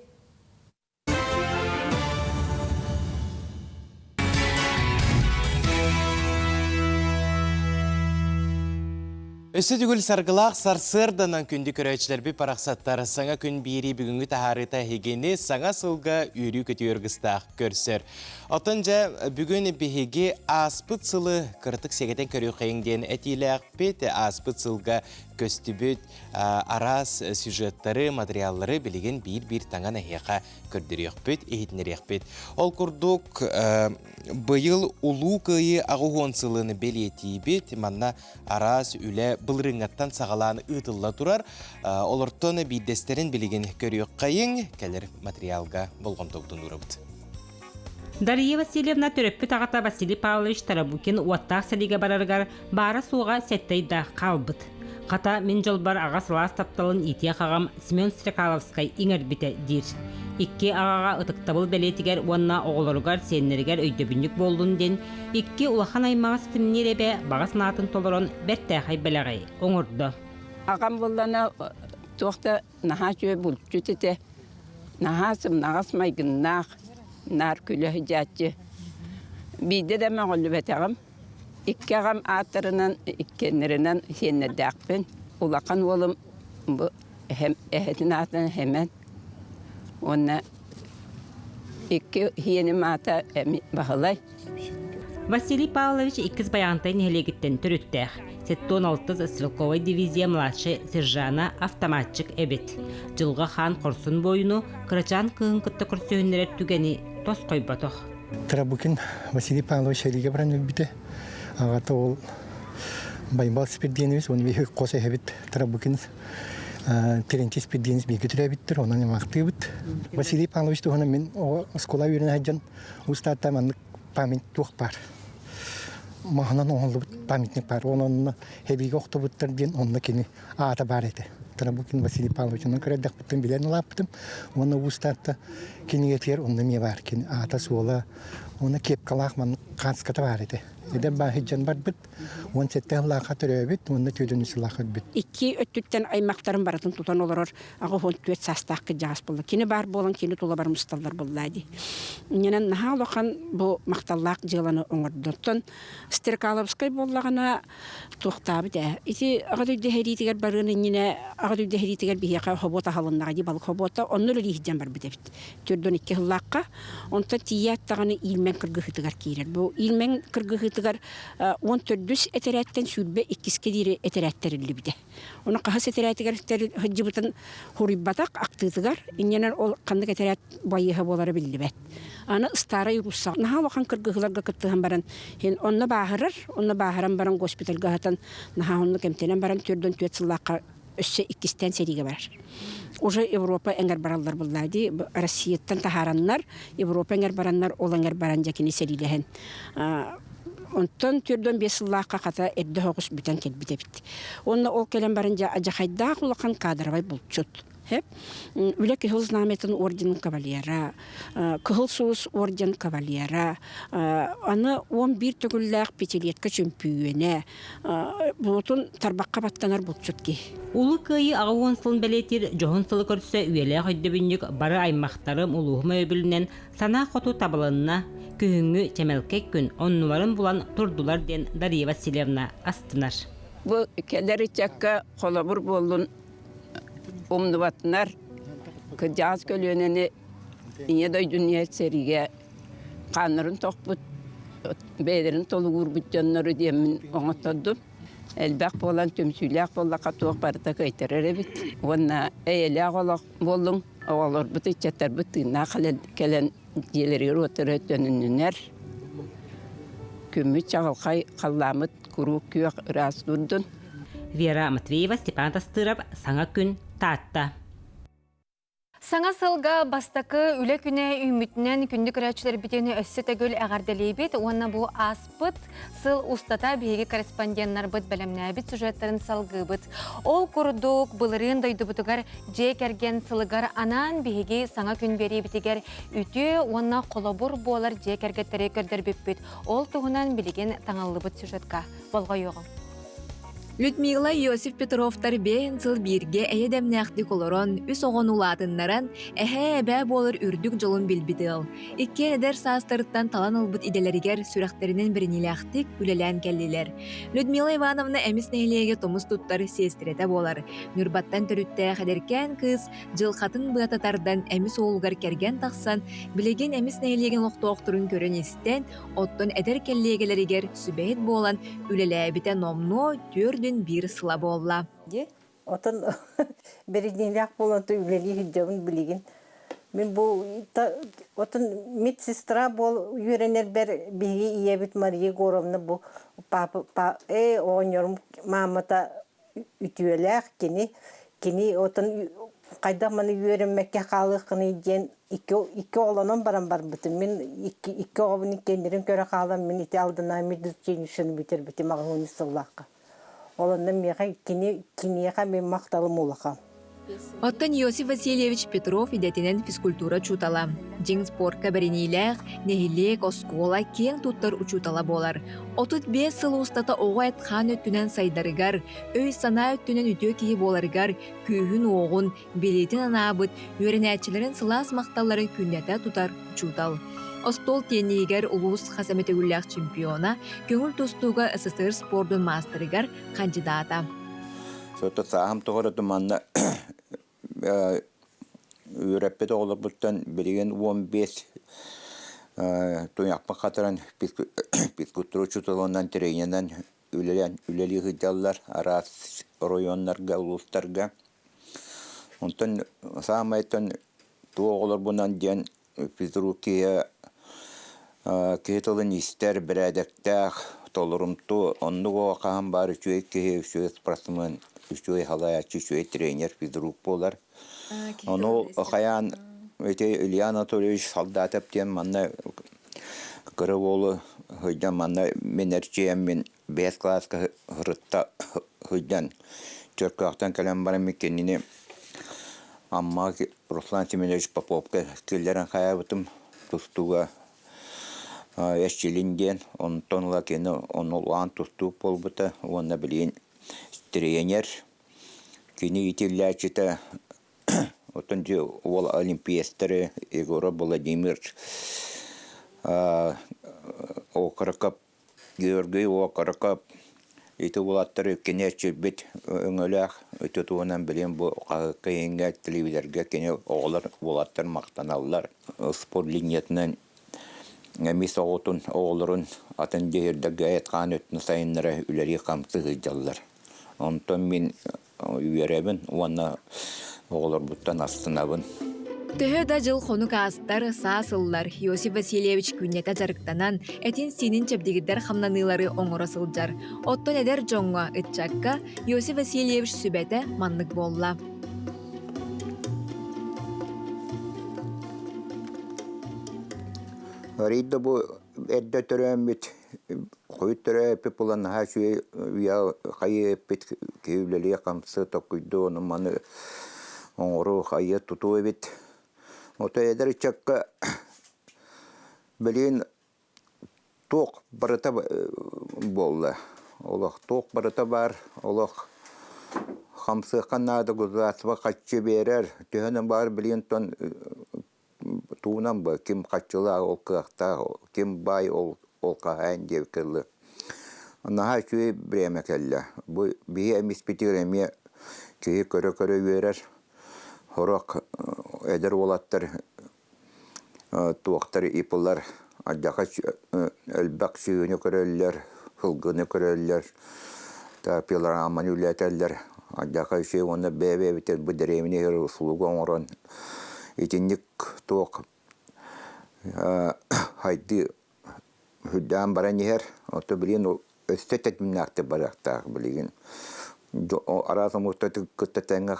Өсі түгіл сарғылақ сарсырданан күнді көрәчілербі парақсаттар саңа күн бейірі бүгінгі тахарыта хегені саңа сылға үйрі көті өргістақ көрсір. Отынжа бүгін бігеге аспыт сылы кыртық сегетен көрі қайыңден әтейлі ақпет аспыт сылға көстібіт арас сюжеттары, материаллары білеген бір таңан әйеқа көрдірі өкпет, ехетінер өкпет. Ол күрдік бұйыл ұлу көйі ағуғын сылыны белетейбет, манна арас үлі бұлрыңаттан сағаланы ұтылла тұрар. Олыртоны бейдестерін білеген көрі қайың, кәлір материалға болғым тоқтың ұрыбыд. Дарья Васильевна төрөппүт ағата Василий Павлович Тарабукин уаттақ сәліге барарғар бары суға сәттейді қалбыт. Қата мен жолбар аға сылас тапталын ития қағам Семен Стрекаловскай иңер біті дир. Икки ағаға ұтықтабыл бәлетігер уанна оғылырғар сеннергер өйдөбінік болдың ден, икки улахан аймаға стімнер әбе бағас натын толырын бәрттәқай бәләғай оңырды. Ағам болдана тоқта наға жөй бұлтчу тете, нағасым нағас майгыннақ, нар күлі жатчы. Бейді де мағылы бәт ағам. Икки ағам атырынан, иккенерінен сеннердәқпен. Улақан олым әхетін атын хемен. Онна икки хиенім ата бағылай. Василий Павлович иккіз баяғантайын хелегіттен түріттәқ. 16 стрелковой дивизия младший сержана автоматчик әбет. Жылға хан құрсын бойыну Крачан кығын күтті күрсөйінлері түгені тос қойбатық. Тарабукин Василий Павлович хелеге баран өбіті. Ағаты ол байбал спирденіміз, оны бейхі қосы әбет Тарабукин Терентий спирденіміз бейгі түрі әбеттір, онан емақты өбіт. Василий Павлович тұғына мен скола үйрін әджан ұстатта маңдық память тух бар. Маханан оңылы памятник бар. Оның хебеге оқты бұттар ден онына кені ата бар еді. Тарабукин Василий Павлович, оның көрәддік бұттын білерін лаптым. Оны ұстатта кені етер, онына ме бар. Кені ата суола, оны кеп қалақ маңын қанската бар еді. Еден ба хеджан бар бұд, он сеттен лақа түрі өбіт, оны төдінісі лақа өбіт. Икки өттүттен аймақтарын баратын тұтан олар ағы фон төт састаққы жағас болды. Кені бар болын, кені тұла бар мұсталдар болады. Ненен наға лоқан бұл мақталлақ жыланы оңырдыртын. Стрекаловскай болағына тоқтабы да. Ити ағадүйді хәритігер барыны нене ағадүйді хәритігер бейеқа хобота халыннаға де балық хобота, онны өлі хеджан бар бұдабит. Төрден икки хыллаққа, онта тияттағаны илмен кыргыхытығар кейрер. Бұл илмен кыргыхытығар 14 этерәттен сүрбе 2-ке дейірі этерәттерілі біде. Оны қағыс этерәттігер хыджыбытын хуриббатақ ақтығығар, иненен ол қандық этерәт байыға болары білі бәт. Аны ыстара юруссақ. Наға вақан кыргыхыларға кыттығын баран. Онны бағыран баран госпиталға хатын. Наға онны кемтенен баран төрден төт сыллаққа өссі 2-тен сериге барар. Уже Европа әңгер баралар бұллады. Россияттан тахараннар, Европа әңгер бараннар, ол әңгер баран жәкені серилеген. Онтан түрден 5 сыллаққа қата әрді хоғыс бүтен келбіде бітті. Онна ол келен барынжа ажақайдақ ұлақан кадровай бұлтшыт. Үлі кіхіл знаметін орден кавалера, кіхіл соғыс орден кавалера, аны 11 түгілләқ петелеткі чемпионе, бұлытын тарбаққа баттанар бұлтшыт ке. Улы күйі ағуын сылын бәлетер жоғын сылы көрсе үйелі қойдыбінік бары аймақтарым ұлығыма өбілінен сана қоту табылынна күйіңі темелкек күн оннуларын бұлан тұрдулар ден Дарья Васильевна астынар. Бұл кәлері чәкка қолабыр болын умнуватнар кыжас көлөнені иедой дүния сериге қанырын тоқпыт бәдерін толы ғұрбыт жоннары демін оңаттадым. Әлбәқ болан төмсүйләқ боллақа тоқ барыта көйтерер әбіт. Онна әйеләқ олақ болың, оғалар бұты чәттар бұтығына кәлен елері отыры төнінінер. Күмі чағылқай қалламыт күру күйіқ ұрас дұрдың. Вера Матвеева, Степан Тастыров, Саңа күн, Таатта. Саңа сылға бастақы үлі күні үмітінен күнді көрәтшілер бітені өссі тәгіл әғарделей бет, онына бұл аспыт сыл ұстата бейгі корреспонденттар бұд бәлемнәбіт сюжеттарын салғы бұд. Ол күрдік бұлырын дойды бұтығар жек әрген сылығар анан бейгі саңа күн бері бітігер үті, онына қолабыр болар жек әргеттері көрдір біп. Ол тұғынан білеген таңалды бұд сюжетка. Болға йоғым. Людмила Иосиф Петровтар бен сыл бирге әйедемнәхти колорон үс оғон улатыннарын әхә әбә болыр үрдік жолын билбиділ. Икке әдер састырыттан талан ылбыт иделерігер сүрәқтерінен бірінеләқтік үлелән кәллилер. Людмила Ивановна әміс нәйлеге томыз туттар сестереті болар. Нүрбаттан түрітті қадеркен кыз жылқатын бұятатардан әміс оғылғар кәрген тақсан, білеген әміс нәйлеген оқты-оқтырын көрін естен, оттон әдер кәллегелерігер сүбәйт болан үлеләбіте номно түрді bir sıla bolla. Otun birinci bolantı üleli hüccabın bilgin. Ben bu otun mit sistra bol yürener ber bilgi iyi bit Maria Gorovna bu pa oynuyorum mamata ütüyeler kini otun kayda manı yürenmekke kalıqını diyen iki olanın baran bütün men iki oğlunun kendilerin köre kalan men iti aldığına müdürçeyini bitir bitim ağını sallakka. Olandan meğe kiniyeğe ben maqtalım olaqam. Оттан Иосиф Васильевич Петров идетинен физкультура чутала. Жиң спортка беренилер, нехилек, оскола, кең туттар учутала болар. 35 сыл устата оға айтқан өттінен сайдарыгар, өй сана өттінен үтө кейі боларыгар, күйін оғын, билетін анабыт, өренәтчілерін сылас мақталарын күннәті тутар учутал. Остол тенегер улус хасаметегуллях чемпиона, көңіл тостуға СССР спордun мастерыгар кандидата. Сота сахам тоғырды манна Европеде олар бұттан білген 15 тояқпа қатыран физкультура чуталынан тренерден үлелі ғыдалар арас районларға, улустарға. Онтан сағамайтын тоғылар бұнан ден физрукия кейталын істер бірәдіктәқ толырымту оннуға қаған бар үшуе кейі үшуе спортсмен үшуе халаячы үшуе тренер физрук болар. Onu қаян Илья Анатольевич солдатып дем манна Кырыволы хыйдан манна менерчием мен 5 класска хырытта хыйдан Чөркақтан кәлем барам мекеніне Амма Руслан Семенович Поповка келдерін қаябытым тұстуға Эшчелинден, он тонла кені, он улан тұсту болбыты, оны білейін тренер, кені ителлячіті, отын же ол олимпиестері, Егора Владимир, Окаракап, Георгий Окаракап, еті олаттары кенерчі бет өңіләқ, өті туынан білейін бұл қайынға телевизорға кені оғылар олаттар мақтаналар. Спорт линиятынан Мис оғытын оғылырын атын дегердегі айтқан өтіні сайынлары үлері қамсы ғыдалар. Онтан мен үйеребін, оны оғылыр бұттан астынабын. Төһө да жыл қону қастар саасыллар Иосиф Васильевич күннеті жарықтанан әтін сенін чәбдегідер қамнанылары оңыры сылдар. Оттон әдер жоңға үтчакка Иосиф Васильевич сүбәті маннық болла. Рейді бұл әдді түрәмет, қой түрәпі бұлан хашуе қайы әппет кеулелі қамсы тоқыйды оны маны оңыру қайы тұту әбет. Ота әдір чакка білейін тоқ барыта болды. Олық тоқ барыта бар, олық қамсы қанады ғызасыға қатшы берер. Түйінен бар білейін тон туынан ба, кем қатшыла ол қияқта, кем бай ол қағайын деп кірлі. Наға шүйе біреме кәлі. Бейі әмес бетігіреме кейі көрі өрер. Хорақ әдір олаттар, туақтар ипылар, аддаға әлбәк сүйіні көрелілер, хылғыны көрелілер, тапилар аман үләтәлілер. Аддаға шүйе оны бәбе бітер бүдіреміне сұлуға оңырын. Итинник тоқ хайды хүдден баран ехер, оты білген өстет әтімнәқті барақтағы білген. Аразым ұстаты күттетәңі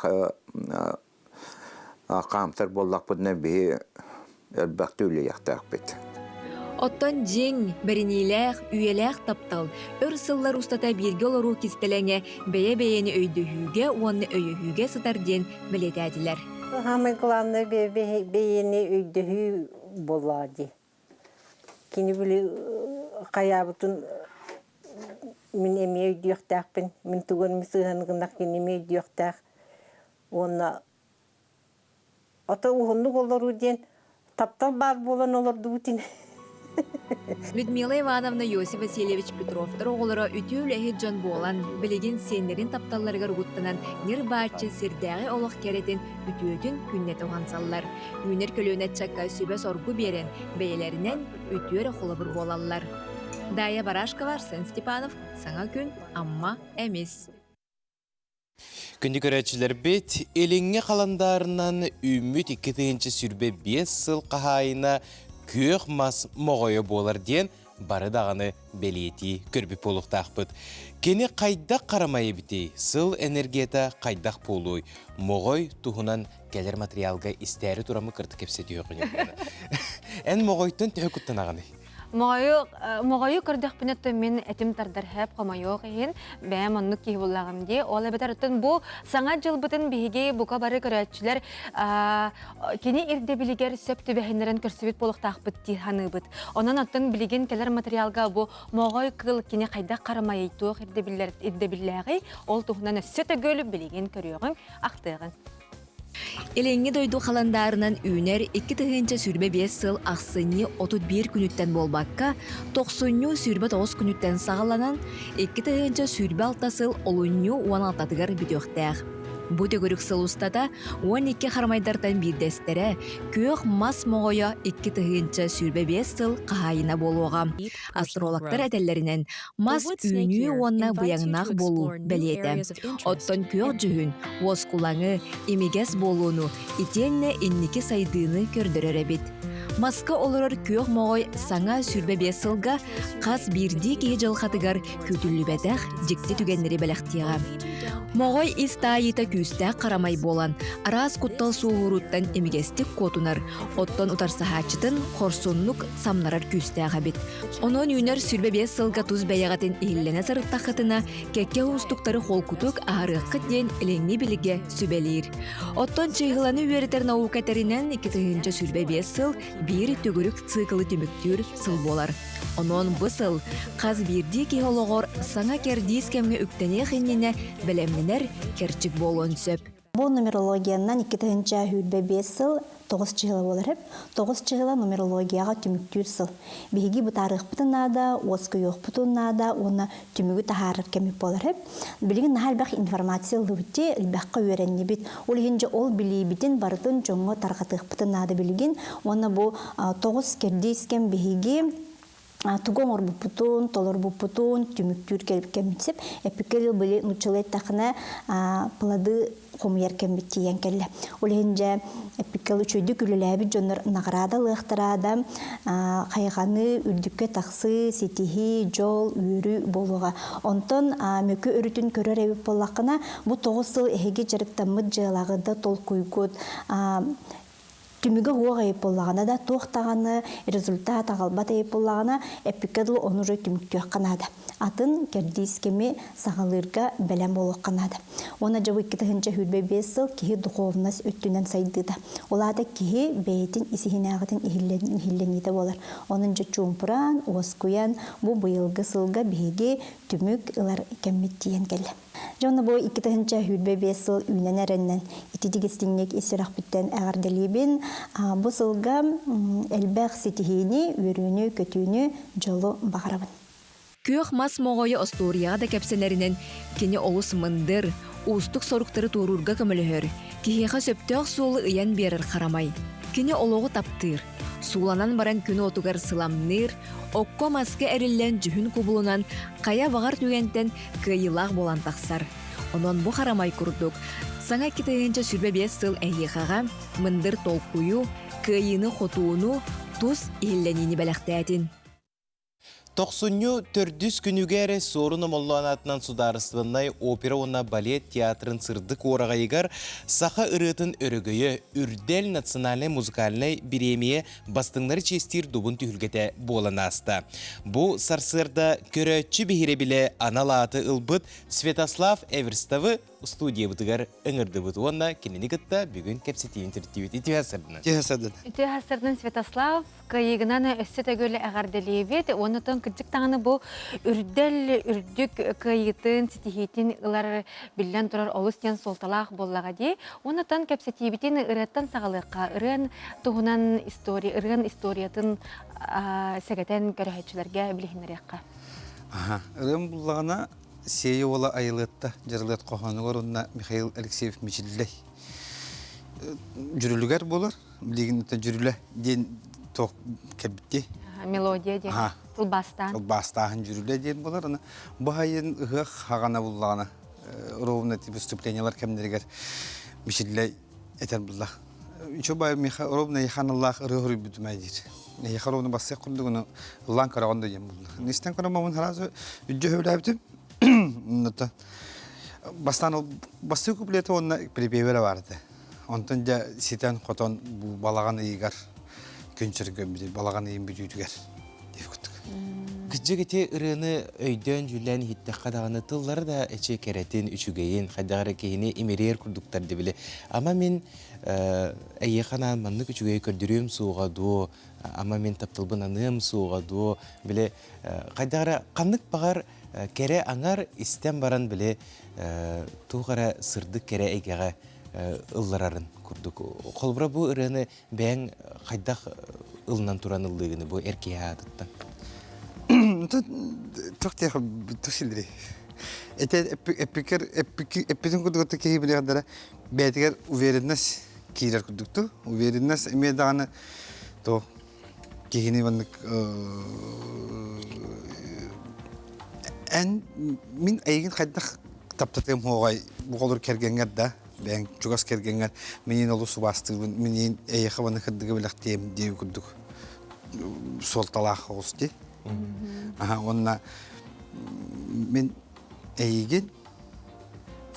қамсар боллақ бұдына бейі әлбәқті өлі яқтақ бет. Оттон жең, бәрінейләқ, үйеләқ таптал, өр сыллар устата бірге олару кистеләңе бәйе-бәйені өйдіхүйге, оны өйіхүйге сытар ден білет әділер. Hamı kılanlar beyni öydüğü boladı. Kini böyle kayabıtın мен эмие үйдүөктаакпын. Мен туган мисыгыныгынак эмие үйдүөктаак. Онна ата ухунну болору ден таптал бар болан олорду бутин. Людмила Ивановна Йосиф Васильевич Петровтар оғылары үтеу ләхи жон болан, білеген сенлерін тапталларыгар ғуттанан нер бачы сирдәғі олық керетін үтеудің күннет оған саллар. Үйнер көлөнет чакка сөбәс оргу берен, бәйелерінен үтеуір қолыбыр болалар. Дая Барашкова, Арсен Степанов, Саңа күн, амма әмес. Күнді көрәтшілер бет, еліңе қаландарынан үміт 2-ші сүрбе 5 сыл қағайына көк мас моғойы болар ден бары дағаны белеті көрбі полықтақ бұд. Кені қайдақ қарамайы бітей, сыл энергията қайдақ полуй, моғой тұғынан кәлер материалға істәрі тұрамы кірті кепсе дейоғын. Ән моғойттың түхі күттін ағаны. Моғайы көрдіқпінетті мен әтім тардар әп қомайоқ ең, бәйім оннық кейі болағым де. Ол әбетарыттың бұл саңа жыл бұтын бейге бұқа бары көрәтшілер кені ерде білігер сөпті бәйінлерін көрсібет болықтақ бұт дейханы бұт. Онан аттың білеген кәлер материалға бұл моғай қыл кені қайда қарамай туық ерде білігі, ол тұғынан өссет өгөлі білеген көріоғын ақтығын. Эленге дойду қаландарынан үйнер 2-ші сүрбе 5 сыл ақсыны 31 күніттен болбаққа, 90 сүрбе 9 күніттен сағаланан, 2-ші сүрбе 6 сыл олуыню 16-тығар бідіоқтақ. Бұ төгірік сыл ұстада 12 қармайдартан бірдестері көк мас моғойы 2-ші сүрбе 5 сыл қағайына болуға. Астрологтар әтелерінен мас үйні онна бұяңнақ болу бәлеті. Оттон көк жүхін, оз құлаңы, емегес болуыну, итенне иннекі сайдыны көрдірер әбет. Маска олырыр көк моғой саңа сүрбе 5 сылға қас бірді кей жылқатығар көтілі бәтәқ жекті түгенлері бәліқтіға. Моғой истайыта күсті қарамай болан, арас құттал суғыруттан емегестік котунар, оттон ұтарсахачытын қорсунлық самнарар күсті ағабет. Онын үйнер сүрбе 5 сылға тұз бәяғатын ейліне сарыттақытына кәкке ұстықтары қолкутук ағырыққыт ден іленгі біліге сүбелейір. Оттон чыйғыланы үйерітер науқатерінен 2-ші сүрбе 5 сыл бір төгірік цикылы түміктер сыл болар. Онон бұл сыл қаз бірді кейолығыр саңа кердейс кәмге үктене қеннене білемненер керчік болуын сөп. Бұл нумерологияннан 2-ші хүлбе 5 сыл 9 жылы болар әп. 9 жылы нумерологияға түміктер сыл. Беги бұтарық бұтынада, осқы yoq бұтынада, оны түмігі тахарыр кәмік болар әп. Білген нахал бәқ информация лүбітте үлбәққа өрәнне бет. Ол енже ол білей бітін барытын жоңғы тарғатық бұтынада білген. Оны бұл 9 кердейскен беги тугон орбупутун, толорбупутун, түмүктүр келип кемитсеп, эпикел были нучулет тахна плады хомьер кемитиен келле. Оленже эпикел чөйдү күлөләби жонор награда лыктырада, кайганы үрдүккө таксы, сетихи, жол, үрү болуга. Онтон мөкө өрүтүн көрөр эбип боллакына бу 9 жыл эге жарыктамыт жылагында толкуйгут түмігі хуаға еп болағана да тоқтағаны, результат ағалбат еп болағана эпикедл оны жой түмікті қанады. Атын кердейскеме сағалырға бәлем болық қанады. Оны жабы 2-ші хүлбе 5 сыл кеге дұқовнас өттінен сайдыда. Олада кеге бәйтін исихіне ағытын ихилленеді болар. Оның жа чумпыран, оскуян, бұл бұйылғы сылға беге түмік ылар кәмметтиен келі. Жоны бұл 2-ші хүлбе 5 сыл үйнен әріннен итидігістіңнек есірақ біттен әғарделебін. Бұл сылға әлбәқ сетихini, өріні, көтіні жолы бағарабын. Көк мас моғойы осторияға да кәпсенерінен кені олыс мындыр, ұстық соруқтары турурға көмілігір. Кехеға сөптіғ суылы ұян берір қарамай. Кені олығы таптыр. Суланан баран күні отуғар сыламныр, оққа маска әріллен жүхін кубылынан қая бағар түгентен күйілақ болан тақсар. Онан бұ қарамай күрдік. Саңа 2-ші сүрбе 5 сыл әйеқаға мындыр толқуyu, күйіні қотуыну, тұз елленені бәліқтәтін. 94 күнігері сорыны молланатынан сударыстығынай опера онна балет театрын сырдық ораға егер сақа ұрытын өрігіі үрдел национальный музыкальный биремие бастыңлары честер дубын түйілгеті болан асты. Бұл сарсырда көрәтші бейірі біле аналаты ұлбыт Святослав Эверстовы студия бутыгар ыңырды бутуонна кинени кытта бүгүн кепсетиин түртүбүт итиасырдынан. Итиасырдын Святослав кайыгынан өссө төгөлө агарделебет, онутон кыжык таңы бу үрдүк кайытын ситихитин ылар билен турар олустен солталах боллага ди. Онутон кепсетибитин ыраттан сагалыкка, ырын тугунан историятын сәгәтен көрәһәтчеләргә билгенерәккә. Ырым буллагына сей ола айылытта жырлыт коханылар онна Михаил Алексеев Мичиллей. Жүрүлүгөр болар, билигинде жүрүлө ден ток кебитти. Мелодия де. Тылбастан. Тылбастан жүрүлө ден болар. Аны бахайын ыгы хагана буллагына ровно тип выступлениялар кемдергер Мичиллей этер булла. Чоба Михаил ровно яханаллах рыгыр бүтмәйдир. Яхаровны бассак курдугуну лан караганда дем булды. Нестен карамамын харазы үҗҗө хөйләптим. Ната бастан басты куплеты онна припевера барды. Онтон да ситен котон бу балаган ыйгар күнчөргө бир балаган ыйын бүтүтүгөр деп күттүк. Кыжыгыте ырыны өйдөн жүлен хиттекка даганы тыллары да эче керетин үчүгейин хайдагара кейини имерер курдуктар дебиле. Ама мен эйехана манны үчүгей көрдүрүм сууга ду, ама мен таптылбын аным сууга ду биле хайдагара каннык багар кере аңар истен баран биле тугара сырдык кере эйгеге ылларарын курдук. Колбура бу ырыны бәң хайдак ылнан туран ылдыгыны бу эркияаттан. Тохте тушилдри. Это эпизон кудукта ки билгендер бетигер уверенность кирер кудукту. Уверенность имеданы то кихини ваннык эн мин айгин хайдах таптатым хогай бу колор кергенгер да. Бәң чугас кергенгер менин олу субастыгын менин эйхабаны хыддыгы билактем деп кудук. Солталах олсти. Онна мен эйген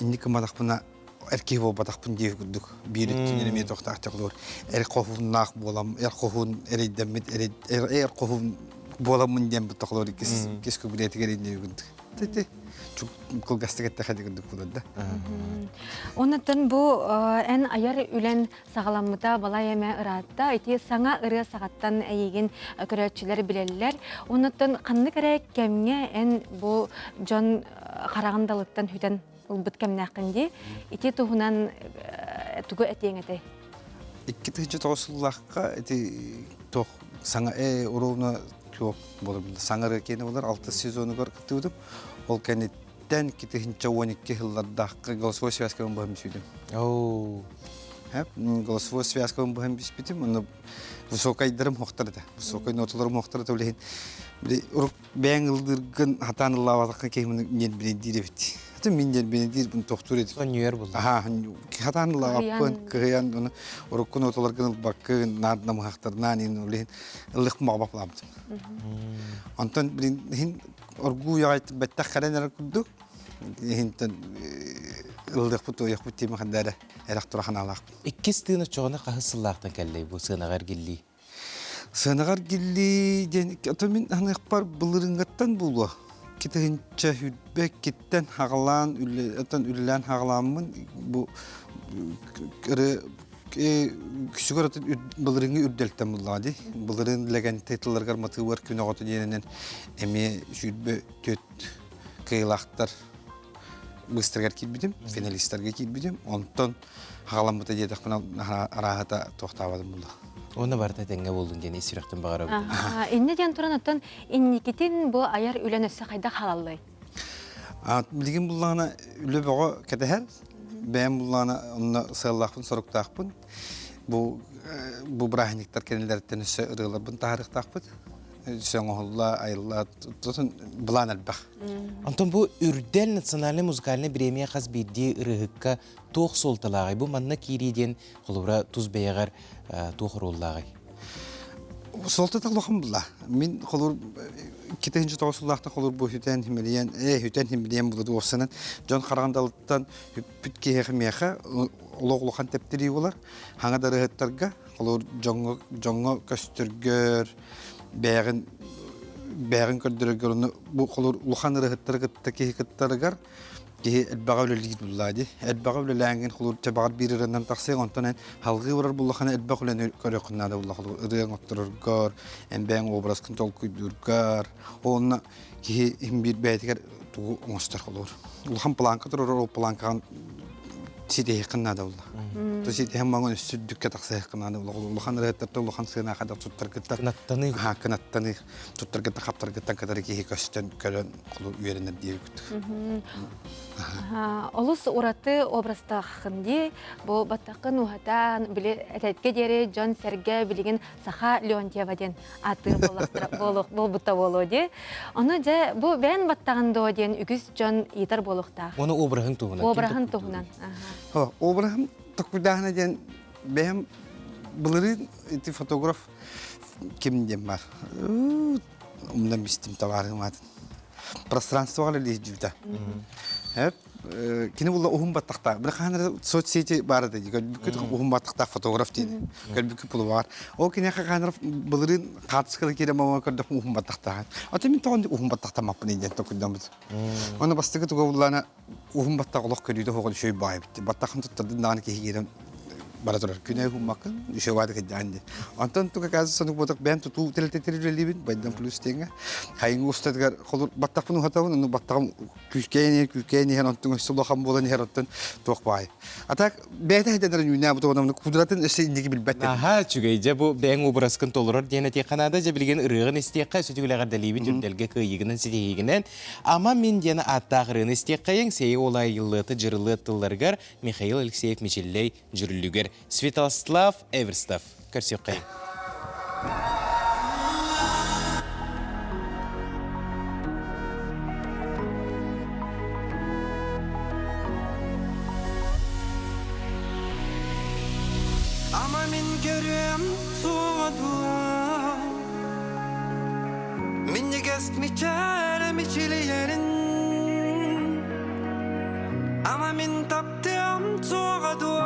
инники мадакпына эркек болуп атакпын деп күрдүк. Биреттине мен токтактыклар. Эркохуннак болам, эркохун эридемит, эркохун боламын деп токтоклор кеске билети керек деп күрдүк. Тете чук кылгастыгатта хадик күрдүк булда. Онтон бу эн аяр үлен сагаламмыта бала эме ыратта ити саңа ыры сагаттан эйген көрөчүлөр билелер. Онтон канны керек кемге эн бу жон карагандалыктан хүтен ылбыт кемнакынди ити тугунан тугу этеңете. 2009 ити тох саңа уровна тох болуп саңары кени болар 6 сезону көрүктүдүм. Ол кенеттен 2012 жылдардагы голосовой связкадан бөлүм сүйдүм. Голосовой связкадан бөлүм биспитим. Аны высокай дырым хоктарды. Высокай ноталарым хоктарды билген. Урук бәң ылдыргын хатаныллабатакка кемин мен билен диребит. Миндер бенедир бун токтур эди. Соньер болду. Хатаныллабаппын, кыян уну уруккун оталаргын баккы надна махтарнан ин билен ылык мабапламды. Антон билен оргу яйт беттахаренер кудук. Хинтен ылдык буту якбут тема хандара электроханалак. Иккис тыны чогона кахысыллактан келлей бу сынагар гилли. Сынагар гилли ден атомин ханыкпар былырынгаттан булу. Kitahınca hübbek kitten hağlan, üllän hağlanmın bu küçük aratın bılırını ürdelten bulladı. Bılırın legende titullar matı var ki nağatı diyenen emi hübbe töt kıyılaktar bıstırgar kilbidim, finalistlerge kilbidim. Ondan hağlanmıta diye takpına arahata tohtavadım bulla. Ona barda denge boldun gene sürekten bağıra buldun. İnne diyen turan atan innikitin bu ayar ülen össe kayda halallay. Bilgin bullağına üle bağa kedeher. Ben bullağına onunla sığallakpın, soruktağpın. Bu brahinikler kendilerden össe ırığılabın tarıhtağpın. Söngülla, ayılla, tutun bulan elbaq. Anton bu ürdel nasyonalne muzikalne biremiye khas bildiği ırığıkka toğ soltalağay. Bu manna kiriden kolubra tuz beyagar toğ rollağay. Soltatağlığım bulla. Min kolur 2009-laqta kolur bu hüten himeliyen buludu olsanın. John Karagandalıktan pütkeyeği meyağa oloğluğan teptiri olar. Hana da rıhıtlarga kolur jongo köstürgör bägin kördürgörünü bu kolur luhan rıhıtları gıttaki hıkıtlarıgar Ki elbağa öyle ligit bulladı. Elbağa öyle langin kulur çabar bir yerinden taksi ondan halgı varar bullahana elbağa öyle körükünde bullah olur. Rıyan otururgar, ben obraz kontrol kuydurgar. Onna ki bir beytiker tu monster olur. Ulhan planka durur o plankan sidi yakınna da ullah. Tu sidi hem mangon süddük taksi yakınna da ullah. Ulhan rıhtarta ulhan sığına kadar tuttar gitta. Kınattani. Ha kınattani tuttar gitta kaptar gitta kadar ki hikayetten kölen kulur üyerinden diye güttük. Олус ураты образта хынди, бу баттакын ухатан биле этетке дере Джон Серге билеген Саха Леонтьеваден атыр болбутта болоди. Оны же бу бен баттагында ден үгүс Джон Итар болукта. Оны обрахын тугунан. Обрахын тугунан. Обрахын токудахна ден бем булыры эти фотограф ким дем бар. Умдан бистим таварымат. Пространствоға леживда. Hep kini bulla uhum batakta. Bir kanı sosyete barada diyor. Bir uhum batakta fotoğraf değil. Kalbi kupulu var. O kini kanı bulurun katskılı kire mama kadar uhum batakta. Atı min tağın uhum batakta mapını diye tokudamız. Ona bastık tu govlana uhum batak Allah kırıyordu. Hoğul şey bay bitti. Batakın tuttu dağını ki girelim. Barator kine uhum bakın. Şey vardı ki dağındı. Antan tu kakaz sanık batak ben tu tel libin. Baydan plus tenga. Hayın ustadgar kolur batak bunu hatavun. Onu batakım küskeni her antun sulahan bolan her antun tokbay. Atak beyte heden dünya bu toğanın kudratın istediği bil better. Aha çünkü bu ben obrasken tolurur diye ne Kanada je bilgen ırığın istiyaka sütüler delibi tüldelge kıyıgının sidiğinden ama min diye atağırın istiyakayın sey olay yıllıtı jırılıtıllargar Mikhail Alexeyev Michelley jürlüger Svetoslav Everstav Karsiyokay. Ama min görüm soğudu Min gest mi çare mi çileyerin Ama min taptım soğudu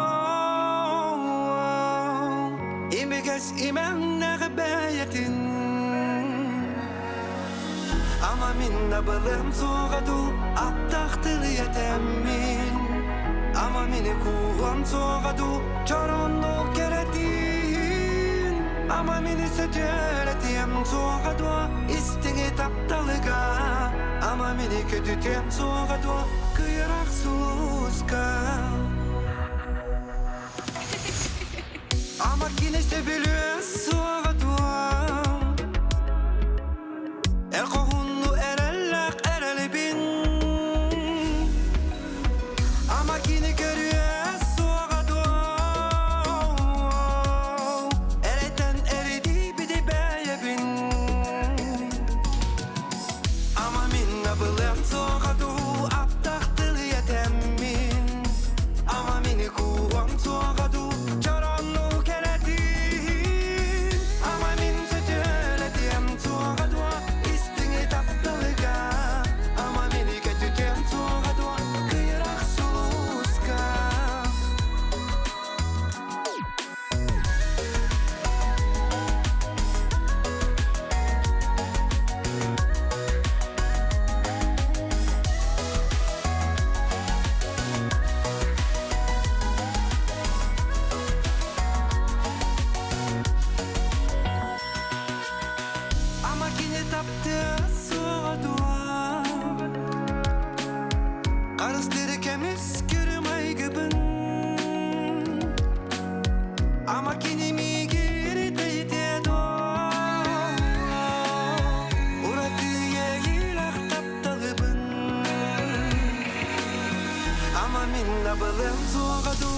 İmi gez imem neğbeyetin Ama min nabılım soğudu Aptahtıl yetemin Ama mini kuğum soğudu Çoronlu keretin Ama mini sötüretim soğudu İstini taptalıga Ama mini kötütem soğudu Kıyırak suluska Ama kine sebilüğün soğudu Ekohunlu erellek erelibin Ama kine görüyor soğudu Ereten eridi bir de beyebin Ama min nabılım soğudu Aptahtıl yetemin Ama mini kuğum soğudu Çoronlu keretin Ama min sötüretim soğudu İstini taptalıga Ama mini kötütem soğudu Kıyırak suluska Ama yine taptı soğudu Karıstırı kemiz kürümay gıbın Ama yine mi geri deydi do Uratı yeğilak taptalıbın Ama min nabılım soğudu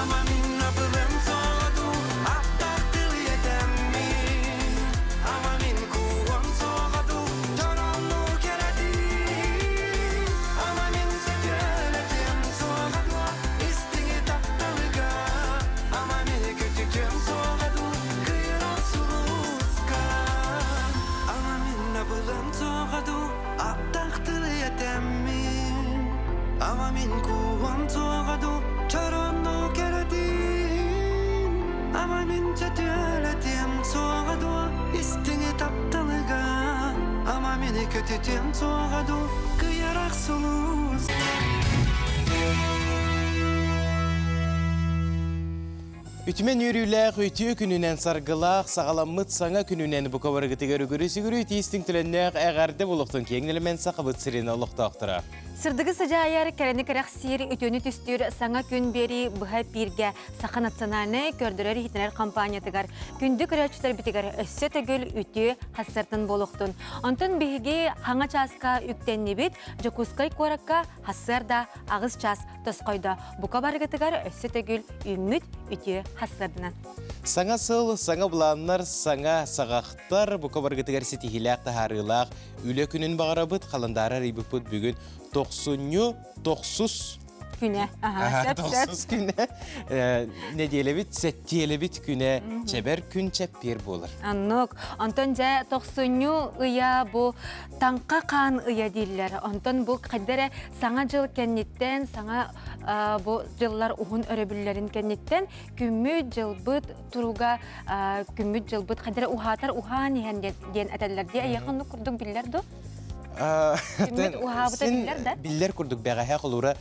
Ama min nabılım soğudu Aptahtıl yetemin Ama min kuğum soğudu Çoronlu keretin Ama min sötüretim soğudu İstini taptalıga Ama min kötükem soğudu Kıyırak suluska Ama min nabılım soğudu Aptahtıl yetemin Ama min kuğum soğudu Çoronlu keretin Ama min sötüretim soğudu İstini taptalıga Ama mini kötütem soğudu Kıyarak sulus Ütümen yürüylək, ütü gününen sargılaq, sağalamıt sana gününen bu kavargıtı görü tiyistin tülennək əğərdə buluqtun kengilmen saqabıt sireni oluqtaqtıra. Сырдығы сажайар кәріні кәрәқ сиер үтөні түстір саңа күн бері бұға бірге сақа национальны көрдірер хитінер компаниятығар. Күнді көрәчітер бітігар өссі төгіл үті хассартын болуқтын. Онтын бігі хаңа часқа үктенні біт, жокускай қораққа хассарда ағыз час тұсқойда. Бұқа барғытығар өссі төгіл үміт үті хассардынан. Саңа сыл, саңа бұланлар, саңа сағақтар, бұқа барғытығар сетихиләқ тахарылақ, үлі күнін бағарабыт, қалындары рейбіпіт бүгін 90 күне. 90 күне. Не диелебит, сеттиелебит күне, чебер күн чеппер болыр. Аннық. Онтон жа 90 ұя бұл таңқа қан ұя дейлер. Онтон бұл қадары саңа жыл кәнеттен, саңа бұл жыллар ұғын өребілерін кәнеттен, күммүт жылбыт тұруға, күммүт жылбыт қадары ұхатар ұхан еген ден әтәлерде аяқынны күрдің білерді? Биллер күрдік бәғәхә қылуыра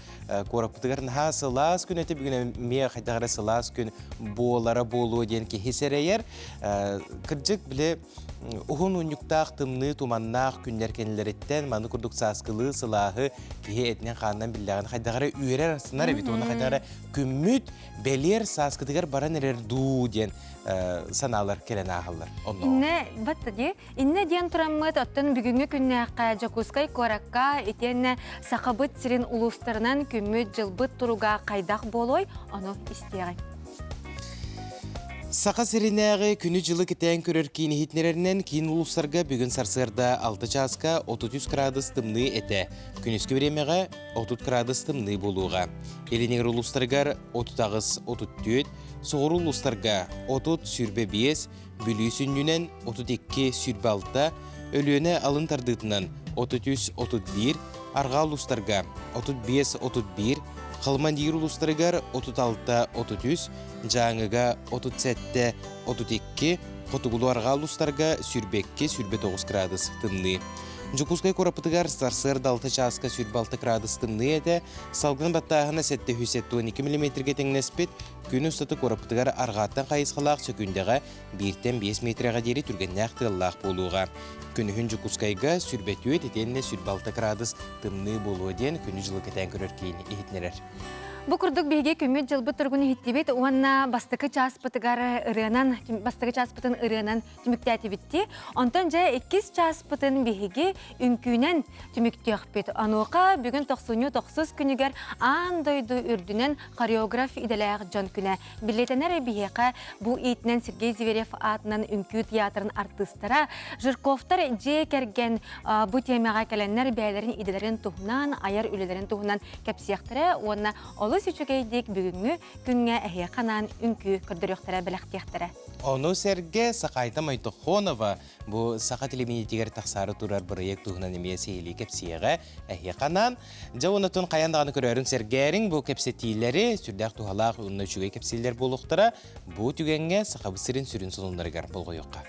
көріпітігерін ха сылас күн әті бүгін мея қайдағыра сылас күн болара болуы ден ке хесерейер кірджік біле ұғын ұнюктақ тымны туманнақ күнлер кенілереттен маны күрдік саскылы сылағы кеге әтінен қанынан білдіғын қайдағыра үйерер сынар әбет оны қайдағыра күммүт бәлер саскытығар баран әрер ду ден саналар келен ағылар. Инне ден тұрамыд оттын бүгінгі күннәққа жакускай коракка етен сақабыт сирин улустарынан күммүт жылбыт тұруға қайдақ болой, оны істеғай. Сақа сиринәғі күні жылы кетен көрер кейін хитнерерінен кейін улустарға бүгін сарсырда 6 часқа 33 градус тымны әті. Күніскі времеға 30 градус тымны болуға. Елінегір улустарғар 30-34, соғыр улустарға 30 сүрбе 5, бүлі сүннінен 32 сүрбе 6, өліөне алын тардытынан 33-31, арға улустарға 35-31, Қалман дейір улустарығар 36-33, жаңыға 37-32, қотығылу арға улустарға сүрбекке сүрбе 9 градус тымны. Жукускай корапытыгар сарсырда 6 часқа сүрбе 6 градус тымны әді, салғын баттағына 7-12 мм теңнеспет, күн ұстаты корапытыгар арғаттан қайысқалақ сөкіндіға 1-5 метрға дері түргеннәқ тыллақ болуға. Күні хүн жукускайға сүрбе түйет етенне сүрбе 6 градус тымны болуы ден күні жылы кетен көрер кейін ехетнерер. Бұл күрдік бейге көмет жылбы тұрғыны хиттебет, оңна бастықы часпытығары ұрынан, бастықы часпытын ұрынан түміктәті бітті. Онтан жа 2 часпытын бейге үнкүйнен түмікті өқпет. Ануға бүгін 90-90 күнігер андойды үрдінен хореограф иделәғ жон күні. Билетенер бейеқа бұл ейтінен Сергей Зверев атынан үнкүй театрын артыстара, Жирковтар же керген бұл темаға кәләннер бәйлерін иделерін тұғынан, аяр үлелерін тұғынан кәпсияқтыры, онна Олы сүчігейдек бүгінгі күнге әхе қанан үнкі күрдіріқтірі біліқтіқтірі. Оны сәрге Сақайта Майтохонова бұл Сақа телевизиятегер тақсары тұрар бірек тұғынан емесі елі кепсияға әхе қанан. Жауынытын қаяндағаны көрерін сәргерін бұл кепсетейлері сүрдәқ тұғалақ ұнны үшіге кепселер болуқтыра бұл түгенге Сақабысырын сүрін сұлынларығар бұл ғойыққа.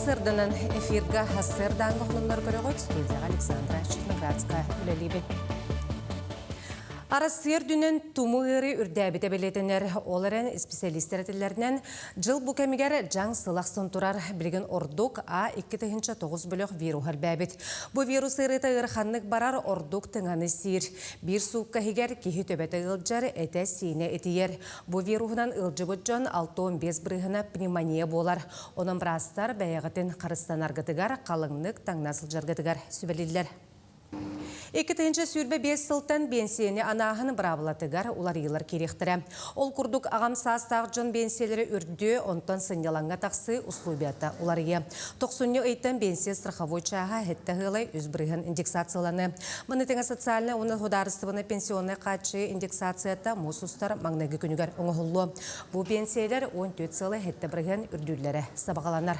Сырдынан эфирға хассырдан ғылымлар көрі ғой, студияға Александра Черноградская үлелейбін. Арасыр дүнен туму ғыры үрдәбіті білетінер оларын специалистер әтілерінен жыл бұл кәмігер жаң сылақсын тұрар білген ордук А2-9 бөліқ вирухар бәбіт. Бұл вирус ұрыты ғырханлық барар ордук тыңаны сир. Bir суққа хигер кейі төбәті ғылджар әті сейіне әтиер. Бұл вирухынан ғылжығыт жон 6-15 бірғына пневмония болар. Оның бірастар бәйіғытын қарыстан арғытығар, қалыңлық таңнасыл жарғытығар сөбелелер. 2-ші сүрбе 5 сылтан бенсiyeni анағын бұрабылатығар олар елар керектірі. Ол күрдік ағам састағы жон бенсиялері үрді, онтан сыняланға тақсы ұслубията олар е. 90-ні өйттен бенсия страховой чаға әтті ғылай өзбірігін индексацияланы. Мұны теңі социальны, оны ғодарыстығыны пенсионны қатшы индексацията мұсустар маңнағы күнігер оңығылу. Бұл бенсиялер 14 сылы әтті бірігін үрділері сабағаланар.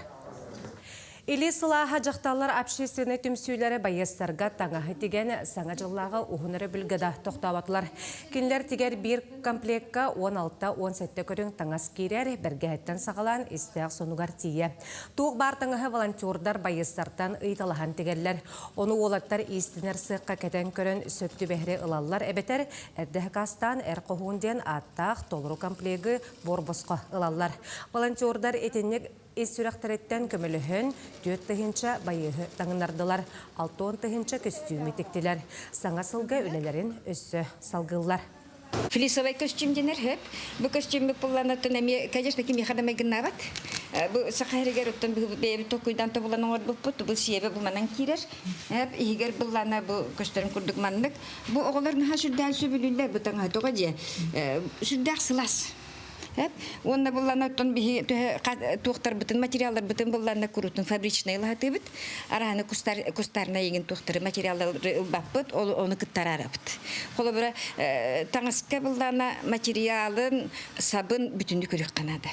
Или сылаға жақталар общественный түмсүйлері байыстарға таңағы теген саңа жыллағы ұғыныры білгіда тоқтаватылар. Кенлер тегер бір комплектка 16-17 көрің таңас керер бәргәттен сағалан істәқ сонуғар тие. Туық бар таңағы волонтердар байыстардан ұйталаған тегерлер. Оны олаттар истінер сыққа кәтен көрін сөпті бәхірі ылалар әбетер әрдігі қастан әр қоғуынден аттақ толыру комплегі борбосқа ылалар. Волонтердар етенек Ес-сүрәқтәреттен көміліхін 4-тігінші байығы таңынардылар, 6-тігінші костюмі тектілер. Саңа сылға өлелерін өссі салғылар. Флисовый костюм денер хеп. Бу костюм булланатын эми, конечно, кими хадамай гыннабат. Бу сахарыгер оттан бу токуйдан табылан ор бу бу себе бу манан кирер. Хеп игер буллана бу костюм курдук маннык. Бу оголорны хашурдан сөбүлүлөр бу таңа тога же. Сүрдак сылас. Онда буллана оттан би туктар бутын материаллар бутын буллана курутун фабричный лахаты бит. Араны кустарна еген туктары материаллар баппыт, оны кыттарарапыт. Холо бира таңыска буллана материалын сабын бүтүндү көрүк канады.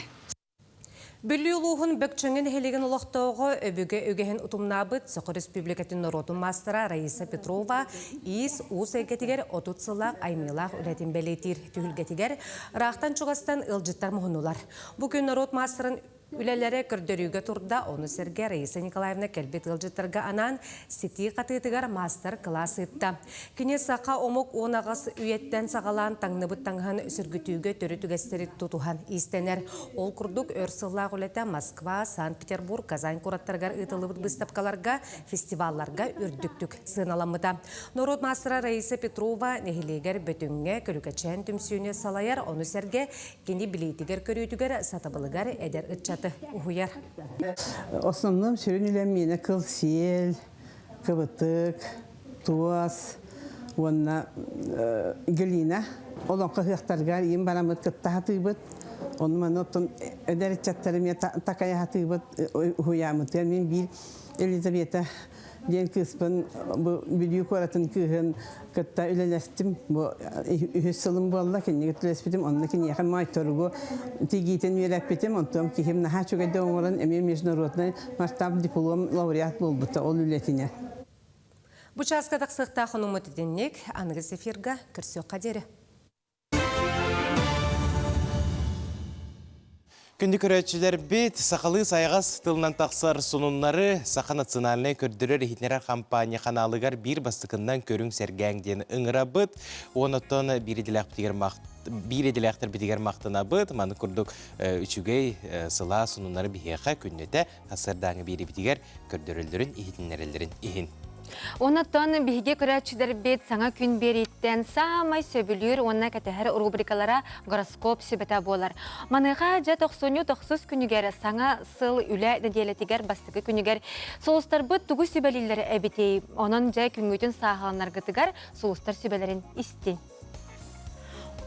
Бүлі ұлуғын бөкчіңін хелеген ұлықтауғы өбігі өгеген ұтымнабыт Соқы Республикатын Нұротын мастера Раиса Петрова ис ұс әйгетігер 30 сылақ аймилақ үләтін бәлейтір түйілгетігер рақтан чуғастан ұлжыттар мұғынулар. Бүгін Нұрот мастерын үлелері көрдөрүүгө турда оны серге Раиса Николаевна келбет ылжыттырга анан сети қатытыгар мастер класс ытта. Кіне сақа омук онағас үйеттен сағалан таңныбыт таңған сүргүтүүгө төрүтүгестери тутухан истенер. Ол курдук өрсыллаг үлете Москва, Санкт-Петербург, Казань кураттаргар ытылыбыт выставкаларга, фестивалларга үрдүктүк сыналамыта. Норот мастера Раиса Петрова нехилегер бөтүнгө көлүкачен түмсүүнө салаяр оны серге кени билетигер көрүтүгер сатабылыгар эдер ытча ухуяр. Основном сөрүнүлем мені кыл сел, кыбытык, туас, онна глина. Олон кыхтаргар ем барамыт кыттахатыбыт. Оны мен оттон өдөрүчаттарым такая хатыбыт ухуямыт. Мен бир Елизавета ден кыспын видео көратын кыгын кытта үлелестим. Бу үһүсылым болла кенне төлеспитим. Онны кенне яхан майторго тигитен үйрәппетим. Онтом кихим наха чугайда оңоран эме международный масштаб диплом лауреат болбута ол үлетине. Бу часка таксыкта хонумут денник аңгыз эфирга кирсө кадери. Күнді көрәтшілер бет сақалы сайғас тылынан тақсар сонунлары Сақа национальный көрдірер хитнерер компания қаналығар бір бастықындан көрің сәргәңден ұңыра бұд. Оныттан бір еділәқтір бітігер мақтына бұд. Маны күрдік үшігей сыла сонунлары бігеға күннеті тасырдаңы бір бітігер көрдірілдерін ихитнерелерін ихин. Онаттан биге көрәтшілер бет саңа күн береттен самай сөбілер онна кәтәхәрі рубрикалара гороскоп сөбеті болар. Маныға жа 90-90 күнігер саңа сыл үлі дәделетігер бастығы күнігер соғыстар бұд түгі сөбелілері әбетей. Онын жа күнгөтін сағаланар ғытығар соғыстар сөбелерін істен.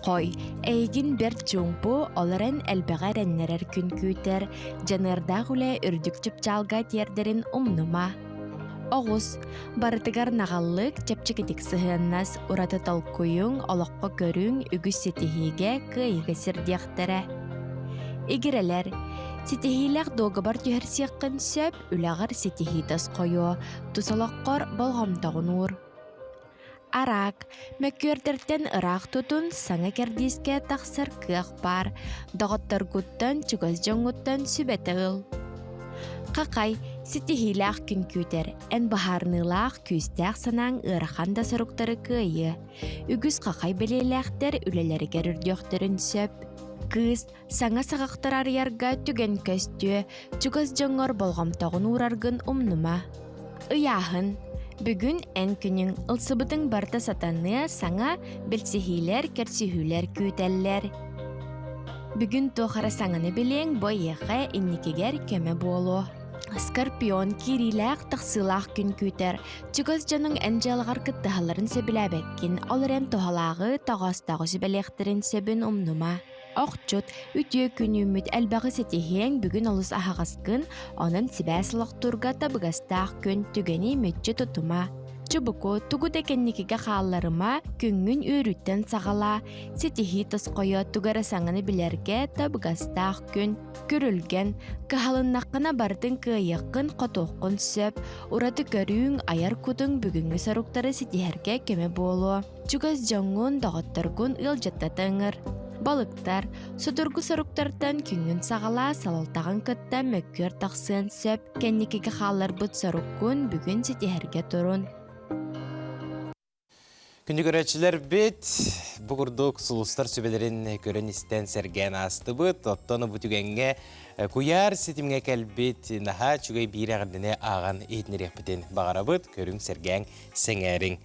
Қой, әйгін бір чуңпу оларын әлбіғар әннерер күн күйтер, жанырдақ үлі үрдікчіп жалға тердерін ұмнума. Оғыз, барытыгар нағаллык чепчекетик сыхыннас ураты талкуюң олыққа көрүң үгіз сетихиге кыйғы сирдияқтары. Игерелер, сетихилер доғы бар түйерсиққын сөп үлағыр сетихитас қойу, тусалаққор болғамтағын ұр. Арақ, мәккөрдерден ырақ тұтын саңа кердиске тақсыр кыақ бар, дағыттар күттен чүгіз жоңғыттан сүбеті ғыл. Қақай, сетихилақ күн күтер, ән бахарнылақ күстәқ санаң ырақанда сұрықтары күйі. Үгіз қақай белеләқтер үлелері кәрірдіоқтырын сөп. Кыз, саңа сағақтар арыярға түген көсті, чүгіз жоңғыр болғамтағын урарғын ұмнума. Ыяхын, бүгін ән күнің ылсыбытың барда сатаны саңа білсихилер кәрсихілер күтәллер. Бүгін тоқара саңаны білең бойеға инникегер көмі болу. Скорпион кириләк тақсылақ күн күтер. Чүгіз жаның әнжалғар кыттығаларын сөбіләбәккін, олырен тоғалағы тағастағы сөбәләқтерін сөбін ұмнума. Оқчут, үтіе күн үміт әлбәғі сетихең бүгін олыс ағағасқын, оның сібәсілық тұрға табығастақ күн түгені мүтчі тұтыма. Чубуку тугу декенникиге хаалларыма күңгүн үрүттен сағала, сетихи тосқойо тугара саңыны билерге табыгастақ күн, күрілген, кахалыннаққына бардың кыйыққын қотоққын сөп, ураты көрүүң аяр кудың бүгінгі саруктары сетихерге кеме болу. Чугас жоңғын дағыттаргун ылжаттатыңыр. Балыктар, судургу саруктардан күңгүн сағала салалтағын кытта мөккөр тақсын сөп, кенникиге хааллар бұд саруккун бүгін сетихерге турун. Күнді көрәтшілер бет, бұғырдық сұлыстар сөбелерін көрін істен сәрген асты бұд, оттаны бұтігенге күйар сетімге кәлбет, наға чүгей бір ағырдыне аған етінерек бітен бағара бұд, көрін сәрген сәңәрің.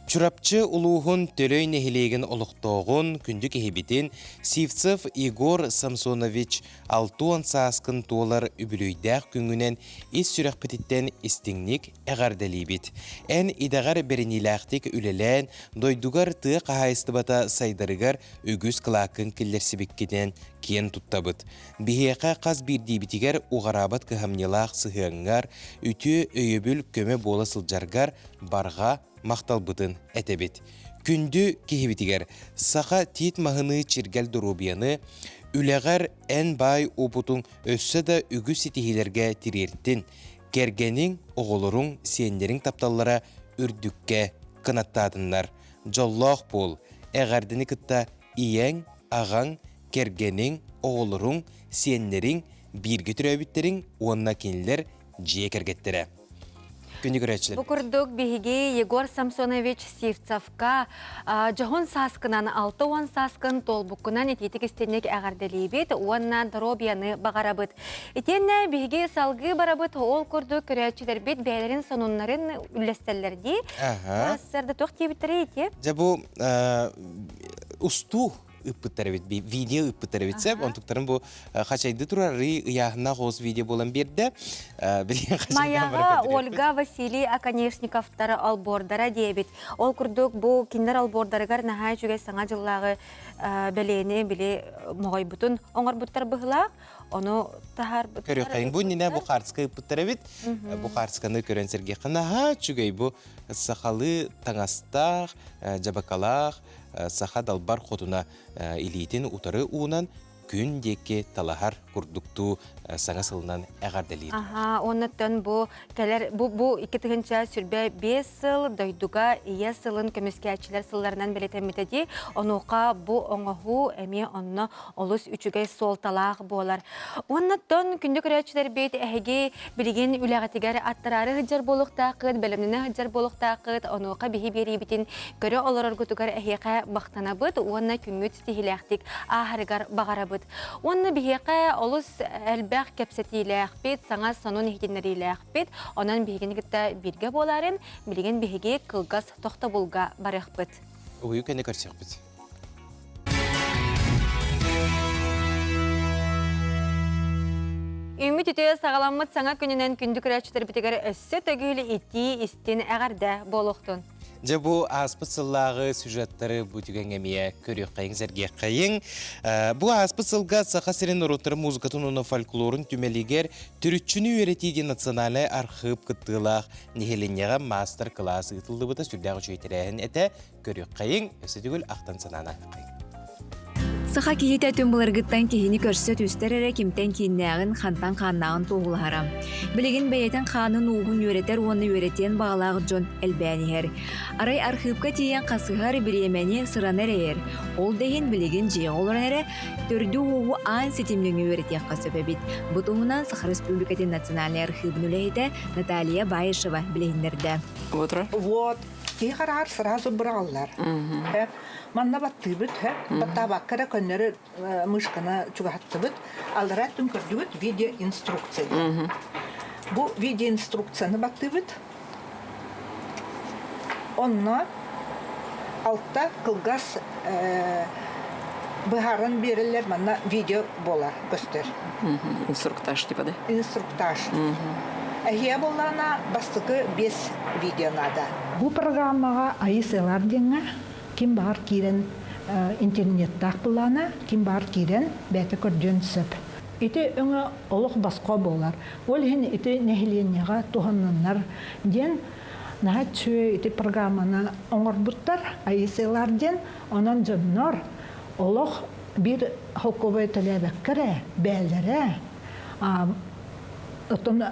Чурапчы улуғын төлөй нехилеген олықтоғын күнді кехебетін Сивцев Игор Самсонович 6 саскын туолар үбілүйдәқ күнгінен ес сүрәқ пететтен істіңнік әғардалибет. Ән идағар берениләқтік үлелән дойдугар тыға қағайыстыбата сайдарыгар үгіз қылақын келдерсібеккеден кен тұттабыт. Бихеқа қаз бірдейбітігер уғарабат көхамнелақ сығыңғар, үті өйебіл көмі бола сылжаргар барға мақтал бұтын әтебет. Күнді кехебетігер сақа тиет мағыны чергел дұрубияны үләғар ән бай опутың өссі да үгі сетихилерге тирерттін. Кергенің оғылырың сенлерің тапталлара үрдікке қынаттадынлар. Жоллақ бол, әғардыны кітта иең, ағаң, кергенің оғылырың сенлерің бірге түрәбіттерің онына кенілер жие кергеттері. Бұқырдық бігіге Егор Самсонович Сивцевка жоғын саскынан 6 саскын толбұқынан ететік істенек әғарделейбет, онна дробияны бағарабыт. Етенне бігіге салғы барабыт ол күрді көрәтшілер бет бәйлерін сонунларын үлестелерді. Сәрді тоқ тебіттері ете? Жабу ұсту ыппыттары бит, видео ыппыттары битсеп, онтуктарын бу хачайды турары яғына хоз видео болан берді. Маяға Ольга Василий Аконешниковтары албордара дебет. Ол күрдік бу киндер албордарыгар нахай жүге саңа жыллағы бәлейіне біле моғай бұтын оңар бұттар бұғылақ, оны тахар бұттар. Көрі қайын бұ ніне бұ қарсқа ыппыттары бит. Бұ қарсқаны көренсерге қынаға жүгей бұ сақалы таңастақ, жабақалақ, саха далбар хотуна илитин утары уунан күн деке талахар курдукту саңа сылынан әғарделейді. Оннаттан бұ 2-тігінші сүрбе 5 сыл дойдуга ие сылын көміскәтшілер сылларынан білетемітеді. Онуға бұ оңығу әме онны олыс үчігей сол талақ болар. Оннаттан күнді көрәтшілер бейт әхеге білген үләғатігер аттырары ғыджар болуқтақыд, бәлімнені ғыджар болуқтақыд, онуға бігі бері бітін көрі олар өргітігер әхеға бақтана бұд, онна күнгіт стихиләқтік ағарығар бағара бұд. Онны бігеға олыс әлбәқ кәпсетиләқ бет, саңа сонун ехтенериләқ бет, онан бігенігітті бірге боларын, білген бігеге қылғас тоқта болға барық бет. Ойы кәне көрсек бет. Үміт үте сағаламыт саңа күнінен күнді күрәтшітер бітігер өссі төгілі етті істен әғарда болуқтын. Жабу аспыт сыллағы сюжеттары бүтіген әмия көрек қайың зәрге қайың. Бұл аспыт сылға сақа сирен ұрыттары музыкатын оны фольклорын түмелігер түрітчіні өретейді националы архив күттілақ нехеленеға мастер-класс ұтылды бұта сүрдағы жөйтерәйін әті көрек қайың өсі түгіл ақтан санана қайың. Саха киһитэ түн былыргыттан киһини көрсөт үстерере кимтен кииннäҕин хантан хааннаҕын туоҕулаһарам. Билигин бэйэтен хаанын уухун үөретер уонна үөретиэн баҕалаах дьон элбээниһэр. Арай архивка тиийэн хасыһар бириэмэни сыранар эйэр. Ол дэйин билигин жиэҥ олорон эре төрдүү ууху аан ситимлэҥи үөретиэхха сөбөбит. Бу туһунан Саха Республикатын национальный архивын үлэһитэ Наталья Баишева билигиннердэ. Вот. Кихарар сразу браллар. Манна баттыбыт, баттабаккара көннөрү мышкана чугаттыбыт, алдара түн көрдүбүт видео инструкция. Бу видео инструкцияны баттыбыт. Онна алтта кылгас быхарын берилер, манна видео болар көстөр. Инструктаж типа да? Инструктаж. Әхия болана бастығы 5 видео нада. Бу программаға айысылар деңі, ким бар кирен интернеттақ болана, ким бар кирен бәті көрден сөп. Ити өңі олық басқа болар. Ол хен ити нәхиленеға туғаннанлар ден наһа чүй ити программаны оңорбуттар, айысыларден, онан жоннор, олох bir hokovay talebekere, bellere, otun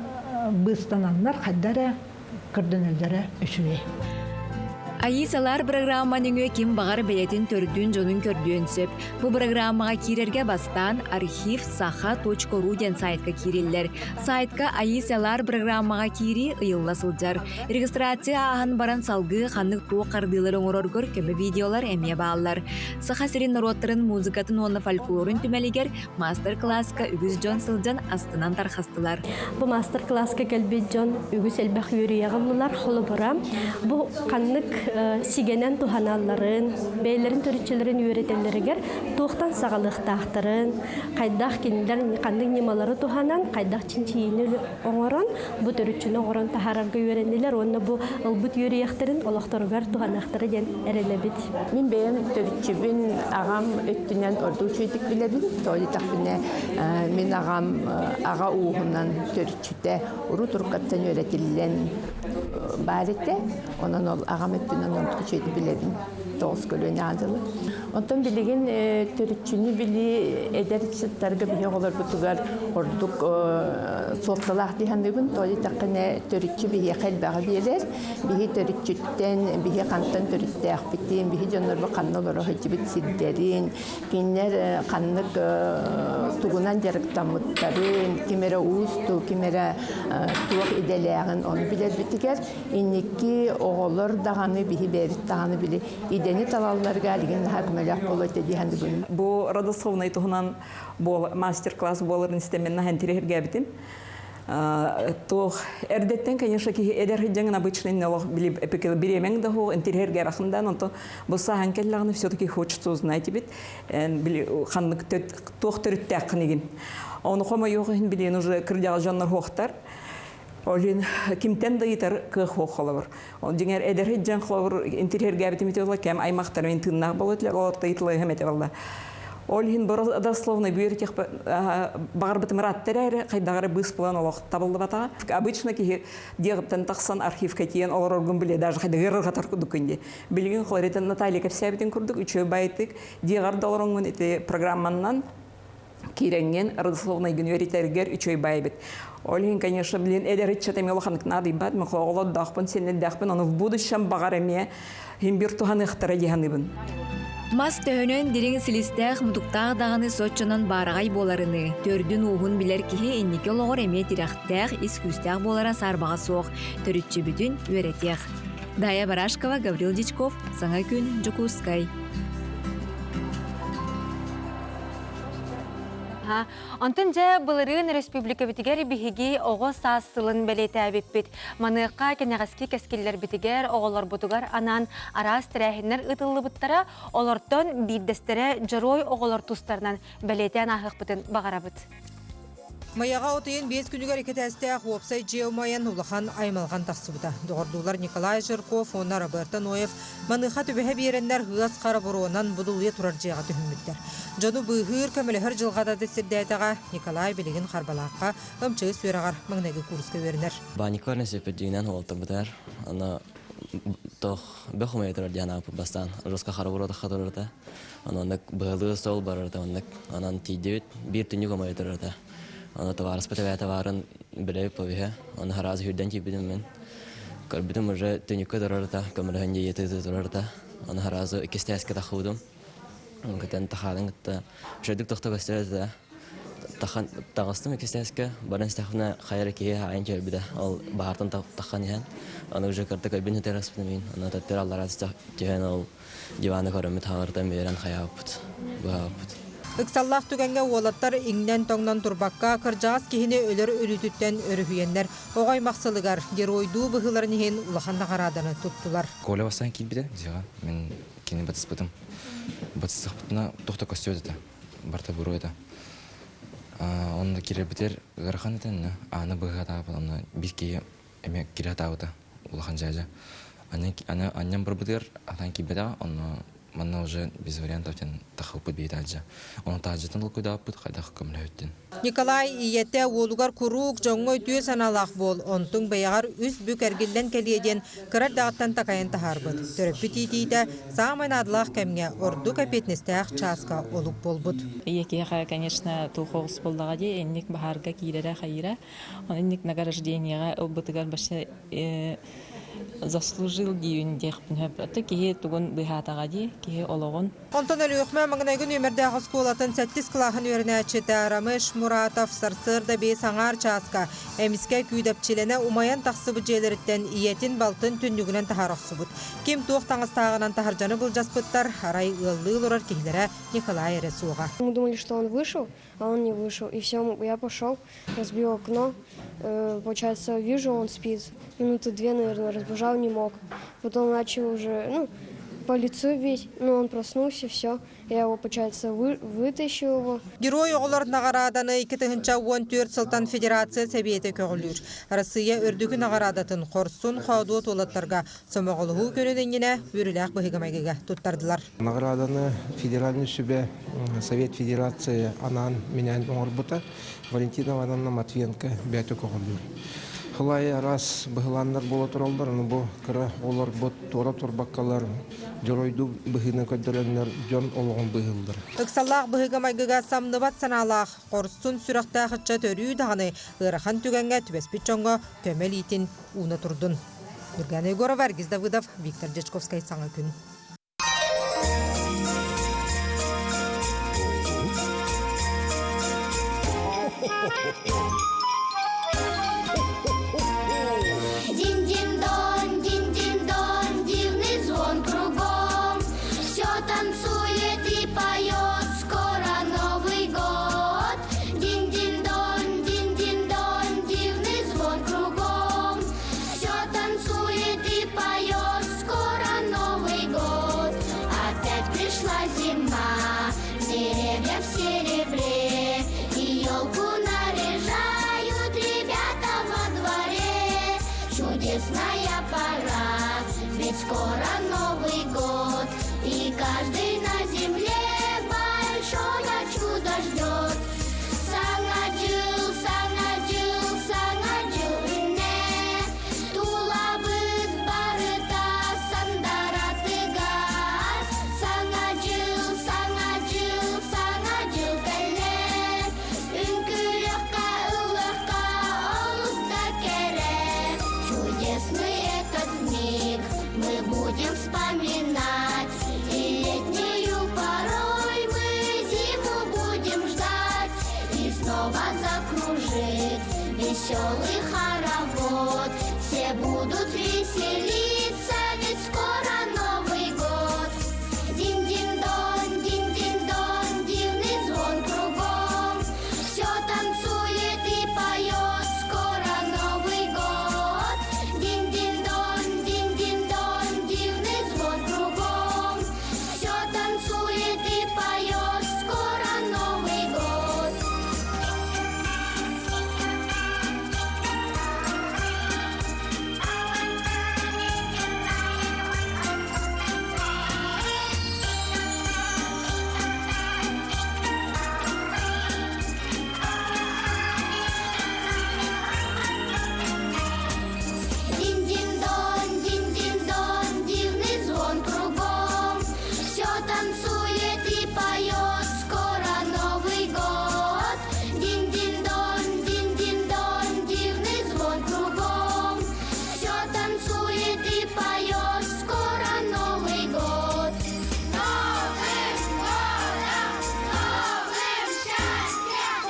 bıstananlar kaddere, kırdınıldere üçüye. Айысалар программаның ким бағар бәйтін төрдүн жонун көрдүн сөп. Бу программаға кирерге бастан архив saha.ru ден сайтка кириллер. Сайтка айысалар программаға кири ыйылла сылжар. Регистрация ахан баран салгы ханнык туу кардылар оңороргор көмө видеолар эме баалар. Саха сирин народтарын музыкатын онна фольклорун түмелигер мастер-класска үгүз жон сылжан астынан тархастылар. Бу мастер-класска келбет жон үгүз элбэх юриягыллар холобора. Бу каннык сигенен туханалларын, бейлерин төрүчелерин үйрөтелеригер туохтан сагалыктаактарын, кайдах киндер кандык немалары туханан, кайдах чинчиини оңорон, бу төрүчүнү оңорон тахарарга үйрөнүлөр, онна бу ылбыт үйрөяктерин олохторугар туханактары ден эрелебит. Мен бейен төрүчүбүн агам өттүнөн ордучуйдук билебин, толи такпине мен агам ага уухунан төрүчүтэ уру туркаттан үйрөтилген барите, онан ол агам өттүнөн ордучуйдук билебин. Тоғыз көлөне адылы. Онтан билеген төрүчүнү били эдерчиттарга били олар бутугар ордук сотталах дихандыгын толи таккане төрүчү бии калбага биелер. Бии төрүчүттен бии кантан төрүттэх битин бии жоннорбу каннолор хыжыбыт сиддерин кинер каннык тугунан жарыктамыттарын кимере уусту кимере туак иделягын оны билер битигер инники оголор даганы бии берит даганы били идени талалларга деген хакмелах болот дигенди бу. Бу родословный тугунан бул мастер-класс боларын истеменна хентирерге битим. То эрдеттен, конечно, ки эдер хиджен обычный налог били эпикел беремен да хо интерьерге рахында, но то бу саханкеллагны все-таки хочется узнать бит. Били ханнык тохтөрүттәк кыныгын. Оны кома йогын билен уже кырдагы жаннар хохтар. Олин кимтен да итер көхохолор. Он дигер эдер хиджен холор интерьерге битим тела кем аймактар мен тыннак болотлар, орта итлы хемете балда. Олин дословно бюртих багарбытым раттер кайдагары быс план олох табылды бата. Обычно ки дегтен таксан архивка тиен олор оргун биле даже кайдагыр катар кудукунде. Билген хлоритен Наталья Капсябитин курдук үчөө байтык дегар долорунгун эти программаннан киренген родословный генеритергер үчөө байбит. Олин, конечно, блин, эдеритчатами лоханк надо ибад, мы хлоголод дахпын, сенен дахпын, оны в будущем багареме химбиртухан ихтара диханыбын. Мас төхөнөн дирин силистэх мутуктаах дағаны сотчонон барагай боларыны. Төрдүн уғын билер кихи инники лоғыр эме тирахтэх, ис күстэх болара сарбаға соқ, төрүтчі бүтін өретех. Дая Барашкова, Гаврил Дичков, Саңа күн, Жокускай. Онтын жа былырын республика битигер биһиги оҕо саасылын белетээбиппит. Маныыкка кенегаски кескиллер битигер оҕолор бутугар анан араас тирээхиннер ытыллыбыттара олортон биирдестере жорой оҕолор тустарынан белетеэн аһыахпытын багарабыт. Маяға отыйын 5 күнігер екетәстіяқ опсай жеумайын улахан аймалған тақсыбыда. Доғырдулар Николай Жирков, оны Роберто Ноев, маныға түбіхе берендер ғыз қара бұруынан бұдылуе тұрар жеға түхімміттер. Жону бұйғыр көміліхір жылғадады сірдәйтіға Николай білігін қарбалаққа өмчығы сөрағар маңнегі курсқа верінер. Баникор несепеджинен олты бұдар. Ана тоқ бәхумай тұрар дияна бастан. Жосқа қара бұруды қатырырды. Анандық бұғылығы сол барырды. Анан тейдеуіт бір түнгі көмай тұрырды. Аны товарыс бітіп товарын біліп повеге. Аны харазы хүрден кейбідім мен. Көрбідім уже түніккі тұрарда, көмірігінде еті тұрарда. Аны харазы ikisi тәскі тақудым. Көтен тақадың күтті. Шөйдік тоқты көстерді. Тағыстым ikisi тәскі. Барын стақына қайыр кейі айын көрбіді. Ол бағартын таққан еген. Аны уже көрді көрбін өтер аспыдым мен. Аны тәттер аллар атыстақ жеген ол диваны көрімі тағырдан берен қая опыт. Бұға опыт. Иксаллах түгенге олаттар иңнен тоңнан турбакка кыржаас кихine өлөр өрүтүттен өрүхүйеннер. Оғай мақсылыгар геройду бұғыларын ехен улаханна қараданы туттулар. Коля бастан келбеді, жеға. Мен кені батыспытым. Батыстық бұтына тоқта көстеу деді. Барта бұру еді. Онда керер бітер ғарқан еді. Аны бұға тағып, оны бейткеге әме кере тағыды. Улахан жайжа. Аннен бір бітер, атан келбеді, оны манна уже без вариантов тен тахылпы бейтаджа. Он таджатын лукудаппыт хайдах көмлөттен. Николай иете уолугар курук жоңой түйе саналақ бол, онтың баяғар үс бүк әргілден кәлиеден кырар дағыттан тақайын тахарбыт. Төрөппі тийтейді сағамын адылақ кәмге орду кәпетнестәқ часка олук болбыт. Екеға, конечно, тухоғыс болдаға де, энник бахарға кейлері қайыра. Он энник награждениеға ылбытыгар башы заслужил дейін декпін хөпті. Кеге туғын бұхатаға де, кеге олығын. Онтан әлі өқмә маңынайгын өмірдәғы сколатын 7 қылағын өріне әчеті Арамыш Муратов сарсырда бей саңар часка. Әміске күйдәпчелені умаян тақсы бұджелеріттен иетін балтын түндігінен тахарық сұбыт. Кем туық таңыстағынан тахаржаны бұл жаспыттар, арай ыллы ұрар кейлері Николай Ресуға. Мы думали, что он вышел, а он не вышел. И все, я пошел, разбил окно. Получается, вижу, он спит. Минуты 2, наверное, разбужал, не мог. Потом начал уже, по лицу бить. Он проснулся, все. Я его, получается, вытащил его. Герой оғылар нағараданы 2014 сылтан федерация сәбейті көгілір. Россия өрдігі нағарадатын қорсын қаудуот олаттарға сомағылығы көріненгені өріләқ бұхигамайгіға тұттардылар. Нағараданы федеральный сүбе Совет Федерации анан менен оңырбыта Валентина Ивановна Матвенко бәті көгілір. Хылай раз бұғыланлар бола тұралдар, бұл кіра олар бұт торап тұрбаққалар, жоройду бұғыны көддіренлер жон олығын бұғылдар. Үксаллақ бұғыгамайгыға самныбат саналақ, қорсын сүрақта қытча төрі дағаны ғырахан түгенге түбеспет жоңға көмел етін уны тұрдын. Нұрган Егоров, Аргиз Давыдов, Виктор Дечковскай, Саңа күн. Дин-дин-дон, дин-дин-дон, дивный звон кругом. Все танцует и поет, скоро Новый год. Дин-дин-дон, дин-дин-дон, дивный звон кругом. Все танцует и поет, скоро Новый год. Опять пришла зима, деревья в серебре, и елку наряжают ребята во дворе. Чудесная пора, ведь скоро Новый год, и каждый на земле большое чудо ждет. Саңаджыл, саңаджыл, саңаджыл үнне, тулабыт барыта сандаратыгар. Саңаджыл, саңаджыл, саңаджыл кәллер, үнкүлөкка, ылыкка, олуста керек. Чудесный этот миг мы будем вспоминать, и летнюю порой мы зиму будем ждать. И снова закружит веселый хоровод, все будут веселиться, ведь скоро Новый год. Дин-дин-дон, дин-дин-дон, дивный звон кругом. Все танцует и поет, скоро Новый год. Дин-дин-дон, дин-дин-дон, дивный звон кругом. Все танцует и поет, скоро Новый год. Дин-дин-дон, дин-дин-дон, дивный звон кругом. Все танцует и поет, скоро Новый год. Дин-дин-дон, дин-дин-дон, дивный звон кругом. Все танцует и поет, скоро Новый год. Новым годом, новым счастьем!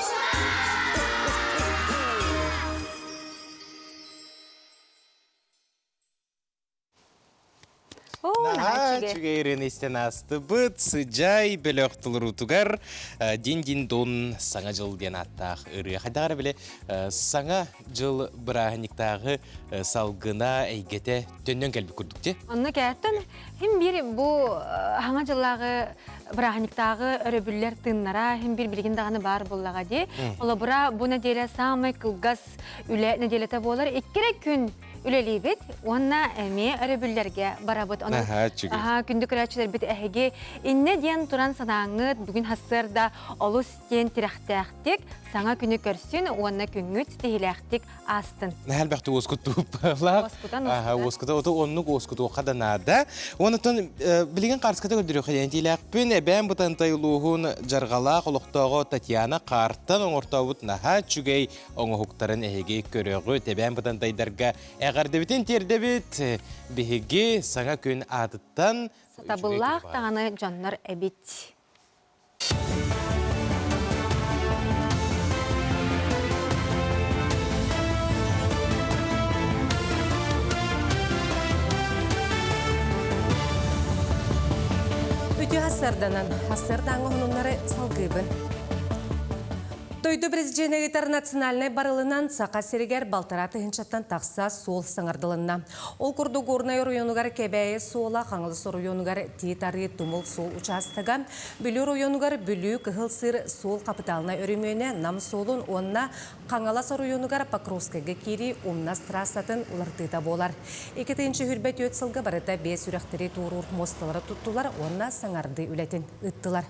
Наха чугейрен истен асты бұд, сыджай бөліқтілір ұтығар, дин-дин-дон саңа жыл ден аттақ үрі. Қайдағары біле, саңа жыл бірағынықтағы салғына әйгеті төннен кәлбі күрдік те? Онны кәттін, хем бір бұл аңа жылағы бірағынықтағы өрөбілер тыңнара, хем бір білгіндағаны бар болаға де. Ола бұра бұл нәделі самай кылғас үлі нәделеті болар. Еккері күн үлелейбет, онна әме өрөбілерге барабыт. күндүк көрәчелер бит әһеге инне диен туран санаңыт бүгүн хассырда олус тен тирахтактик саңа күнү көрсүн уонна күнгүт тихилактик астын. Нәһәлбәхте оскутуп лак. Оскута ото оннук оскуту каданада. Онутон билген карската көрдүрү хәянтиләкпен бәм бутан тайлугун жаргала колоктого Татьяна Картан оңортобут наха чүгей оңохуктарын әһеге көрөгү тебәм бутан тайдарга әгәрдебитен тердебит биһиги саңа күн атыттан Сатабыллах тағаны жаннар әбит. Үтü хассарданан, хассардаңы хонумнары салгыбын. Тойду президент интернациональный барылынан сақа серегер балтараты хинчаттан тақса сол саңардылынна. Ол күрді горнай районугар кебәйі сола, қаңылыс районугар тиетары тумыл сол участыға, бүлі районугар бүлі кығыл сыр сол капиталына өрімөне нам солын онна қаңалас районугар Покровскайға кері умнас трассатын улартыта болар. Екетінші хүрбәт өт сылғы барыта бес үрәқтері турур мосталары туттулар, онна саңарды үләтін ыттылар.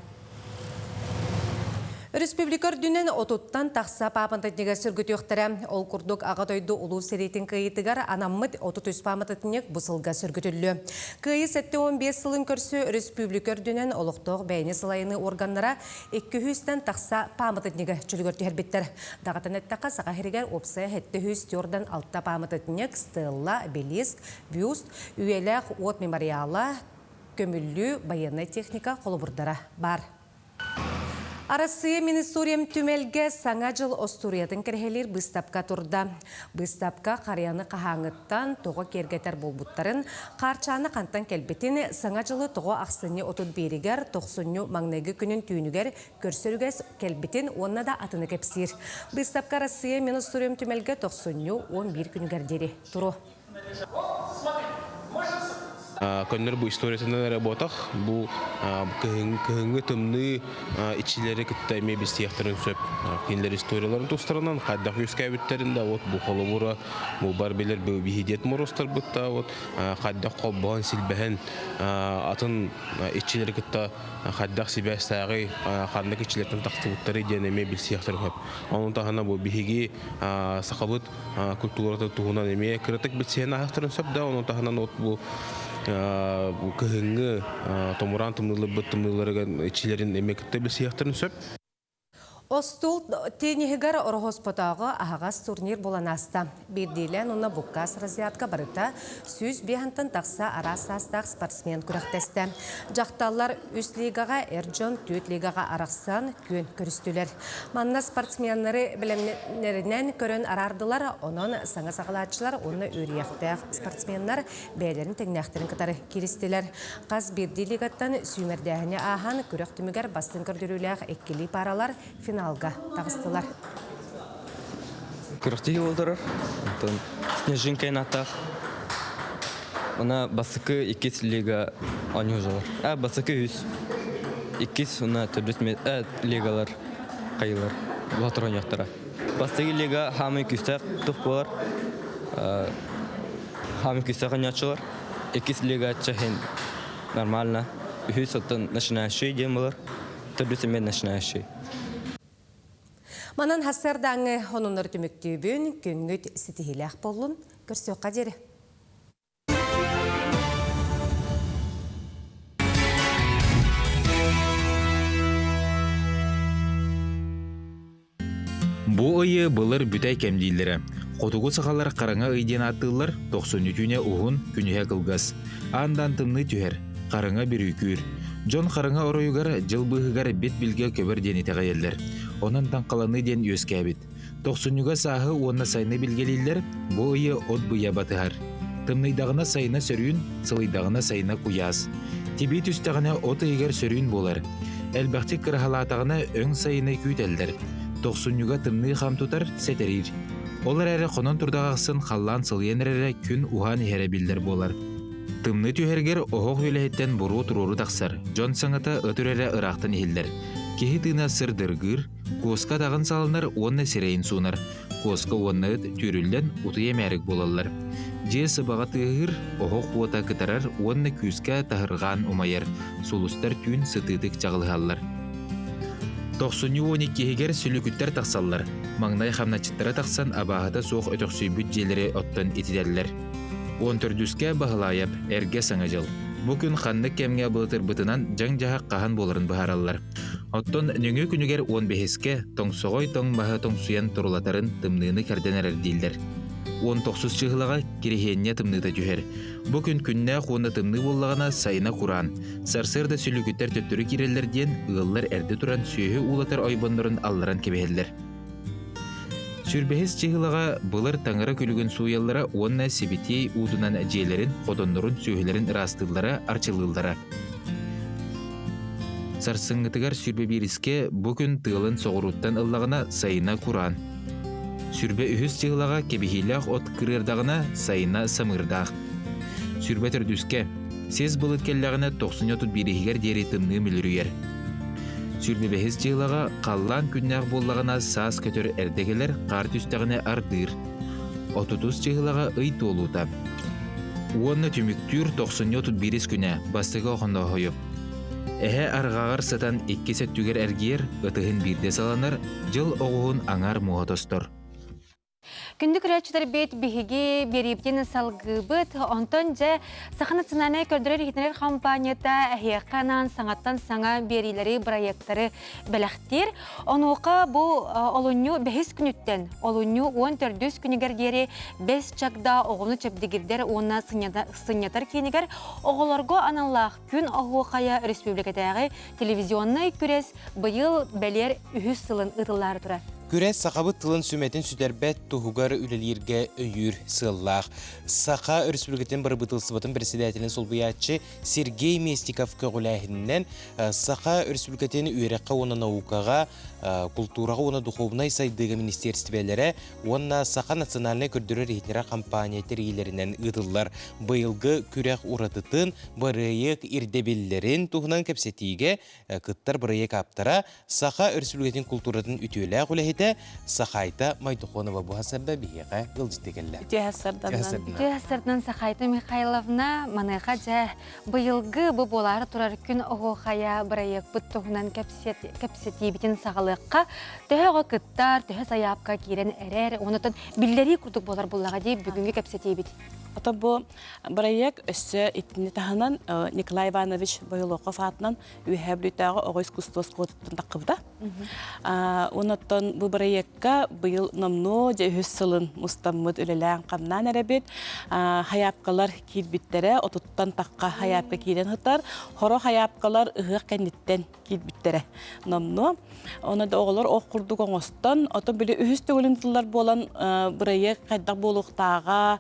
Республикар дүнен отуттан тақса папантатнега сүргүтөктөрө ол курдук агатойду улуу серейтин кыйытыгар анаммыт отут үс памататнек бусылга сүргүтүллү. Кыйы 7-15 сылын көрсө республикар дүнен олуктоок бәйни сылайыны органнара 200-тен тақса памататнега чүлгөртү хербиттер. Дагатанеттака сака херигер опсая 700 тёрдан алта памататнек стелла, обелиск, бюст, үйелек от мемориала, көмүллүү военный техника колубурдара бар. Арасы Министуриям түмелге саңа жыл Остуриятын кірхелер бұстапқа тұрда. Бұстапқа қарияны қағаңыттан тоғы кергетер болбуттарын, қарчаны қантан келбетін саңа жылы тоғы ақсыны отын берігер, тоқсыны маңнайғы күнін түйінігер көрсірігес келбетін онына да атыны кепсір. Бұстапқа Арасы Министуриям түмелге тоқсыны 11 күнігер дері тұру. Көннөр бу историясында работах бу кыһыңгы тымны ичилери кыттайме бистияхтарын сөп кинлер историяларын тустарынан кайдах үскәбиттеринде вот бу холобура бу барбелер бу бихидет моростар бутта вот кайдах колбан силбәһен атын ичилери кытта кайдах сибәстәгы кандык ичилерден тактыбыттары денеме бистияхтарын хөп анын тахана бу бихиги сакалыт культурата тугунан эме кырытык битсена ахтарын сөп да анын тахана вот бу кыһыңгы томуран тымнылы быттымныларыган ичилерин эмекте бисияхтарын сөп. Остул тенегар орхоспотағы ағағас турнир боланаста. Бердейлен оны бұққас разиятқа барыта сөз бейхантын тақса арасастақ спортсмен күрақтесті. Жақталар үст лигаға әрджон төт лигаға арақсан көн көрістілер. Манна спортсменлері білімнерінен көрін арардылар, оның саңа сағылатшылар, оны өрияқтақ спортсменлер бәйлерін теңнәқтерін кітары керістілер. Қаз Бердей лигаттан сүймердәхіне ахан күректімігер бастын көрдіруләқ әккелі паралар финалга тағыстылар. Күріқтегі болдырыр. Снежинка инаттақ. Она басықы 2 лига оңы жолар. Басықы 100. 2 она төбіс лигалар қайылар. Батыр оңяқтыра. Басықы лига хамы күстәк тұқ болар. Хамы күстәк оңячылар. 2 лига чахин нормально. 100 оттан начинающий дем болар. Төбіс мен начинающий. Манан хассардаңы оныныр түміктүйбін көңгіт сетихиләқ болын көрсөк қадері. Бу ойы былыр бүтай кәмдейлері. Қотуғы сақалар қараңа өйден аттылар 90 түне ұғын күнеге қылғас. Андан тымны түйер, қараңа бір үйкүйір. Жон қараңа оройығар жыл бұғығар бет білге көбір дені тәғайелдер. Онын таңқаланы ден өскәбіт. 90-ға сағы онына сайны білгелейлер, бұ ойы от бұя батығар. Тымнайдағына сайына сөрін, сылайдағына сайына құяз. Тебет үстіғына от егер сөрін болар. Әлбәқті қырғалатағына өң сайына күйтелдер. 90-ға тымны қам тұтар сәтерір. Олар әрі қонын тұрдағақсын қаллан сылайын әрі күн уған әрі білдер болар. Тымны түйергер оғық өләйттен бұру тұруру тақсар. Жон саңыта өтірәрі ырақтын елдер. Кехи тына сырдыргыр, қосқа тағын салынар, онны сирейін сунар. Қосқа онны түрілден ұтыя мәрік болалар. же сыбаға тыгыр, оғық буата кытарар, онна күске тахырған умайыр, сулустар күн сытыдық жағылғалар. 90-12-гер сүлікіттер тақсалар, маңнай қамначыттары тақсан абағыда соқ өтіқсүй бүджелері оттан етедерлер. 14-дүске бағылайып, әрге саңа жыл. Бүкін қанны кемге бұлытыр бұтынан жаң жағақ қахан боларын бұхаралар. Оттон нөңі күнігер 15-ке тоңсоғой тоң бағы тоңсуян тұрулатарын тымныны кәрденер әрдейлдер. 19 чығылаға керехенне тымныда жүхер. Бүкін күнне қуына тымны боллағына сайына құран. Сарсырда сүлігіттер төттірі керелерден ұғылар әрді тұран сүйі улатар ойбандырын алларан кебехелдер. Сүрбехіз чығылаға бұлар таңыра күлігін суяллара онна себетей удунан әжелерін, қодонларын сүйілерін растылары арчылылдары. Сарсыңғытығар сүрбе беріске бүкін тылын соғыруттан ыллағына сайына құран. Сүрбе үхіз чығылаға кебехилях от кырырдағына сайына самырдақ. Сүрбе түрдүске сез бұлыт келлағына 90-31-гер дері тымны мүлірүйер. Сүрбе бехіз чығылаға қаллан күннәқ боллағына саас көтір әрдегелер қар түстәғіне ардыр. 30 чығылаға ый толута. Уонна түміктүр 90-31 күнә бастығы оғында ойып. Әхе арғағар сатан 2 сәттүгер әргер ұтығын бірде саланар, жыл оғуын аңар мұғатостыр. Күнді күрәтшілер бет бігіге берептен салғыбыт, онтон жа сақы национальный көрдірер хитнер компанията әхеққанан саңаттан саңа берилері проекттары бәліқтер. Онуға бұл олуну 5 күніттен, олуну 14 күнігер дері 5 чақда оғыны чөпдігірдер онына сынятар кенігер оғыларғы аналлақ күн оғуқая республикадағы телевизионный күрес бұйыл бәлер 100 сылын ұтылар тұра. Күрәс сақабыт тылын сүметін сүтәрбәт тұхуғар үлелерге өйір сыллақ. Сақа республикатын бір бұтылсыбытын председателін солбиятчы Сергей Местиков көғіләхіннен Сақа республикатын үйрәққа оны наукаға, культураға оны духовнай сайдығы министерствелері, оны Сақа национальный көрдірі рейтнера компания тәргелерінен ұтылар. Бұйылғы күрәқ ұратытын бірайық ирдебелерін тұғынан кәпсетейге күттар бірайық аптара Сақа республикатын культуратын үтелі құләхет Сақайта Майтухонова бұхасарда бейеға ғылжеттекелі. Үтеғасырдан Сақайта Михайловна манайға жа бұйылғы бұ болары тұрар күн оғықая бірайық бұттығынан кәпсеті бітін сағылыққа төһеға күттар, төһе саяпқа керен әрер, онытын білдері күрдік болар болаға дейіп бүгінгі кәпсеті біт. Ата бұл бірайық өсі итіне тағынан Николай Иванович Байылоқов атынан үйәбілітағы оғы искусствос қотыптың таққыбда. Онаттан бұл бірайыққа бұйыл намно жүйіз сылын мұстаммыд өлелән қамнан әрәбет. Хаяпқалар кейдбіттері, отыттан таққа хаяпқа кейден ғытар. Хоро хаяпқалар ұғық кәнеттен кейдбіттері. Намно. Оны да оғылар оқ құрдық оңыстан. Ата білі үхіз төгілінтілер болан бірайық қайдақ болуқтаға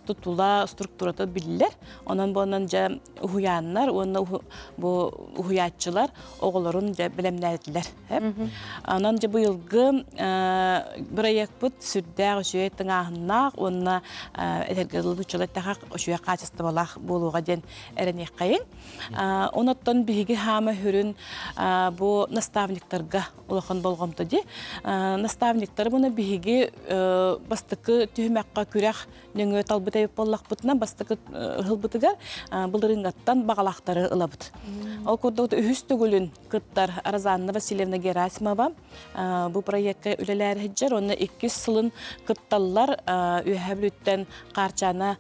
tutula strukturata biller. Ondan bundan ja uhuyanlar, ondan bu uhuyatçılar oğulların ja bilemlerdiler. Ondan ja bu yılgı birayek bud sürdəğ şöyə tınağınaq, onunla etergəzildi uçulataq şöyə qaçıstı balaq boluğa den erenek qayın. Ondan bihigi hama hürün bu nastavniklarga ulaqan bolğamda de. Nastavniklar buna bihigi bastıqı tühməkqa kürək nöngö talbıta yollaq butna bastıqı hılbıtıgar bıldırıngаттан бағалақтары ылабыт. Ол көрдіғді үхістігілін күттар Аразанна Васильевна Герасимова бұл проектке үлелер хеджер, оны 2 сылын күтталлар үйәбіліттен Қарчана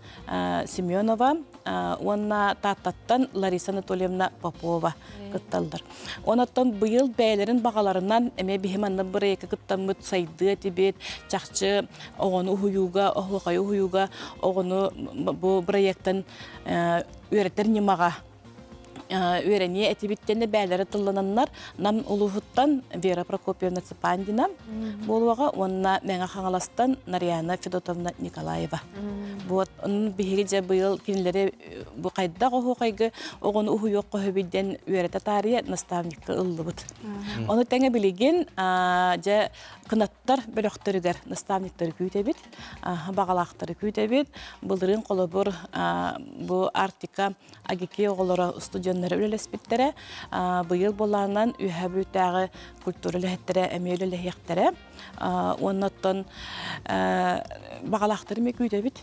Семенова, онна таттаттан Лариса Анатольевна Попова күтталдар. Онаттан бұйыл бәйлерін бағаларынан әме бігіманны проектке күттамыт сайды әтебет, чақчы оғыны ұхуюға, оғылқай ұхуюға, оғыны бұл проекттен үйреттер немаға öğreniye etibitlerinde bəyləri tıllananlar nam uluğuttan Vera Prokopyevna Tsipandina boluğa onna məngə xangalastan Nariyana Fedotovna Nikolayeva. Bu onun bihiricə bu yıl kinləri bu qayda qoğuqayğı oğunu uhu yoq qoğubiddən öğretə tarihi nastavnikka ıllıbıd. Onu təngə bilgin ja kınatlar bölöktörüger nastavnikləri küytebit, bağalaqları küytebit, bıldırın qolubur bu Artika AGK oğulara studiyon оннары үлелеспиттере быйыл боланан үһәбүтәгы культура лехтере эмеле лехтере оннаттан багалактыр ме күйтебит.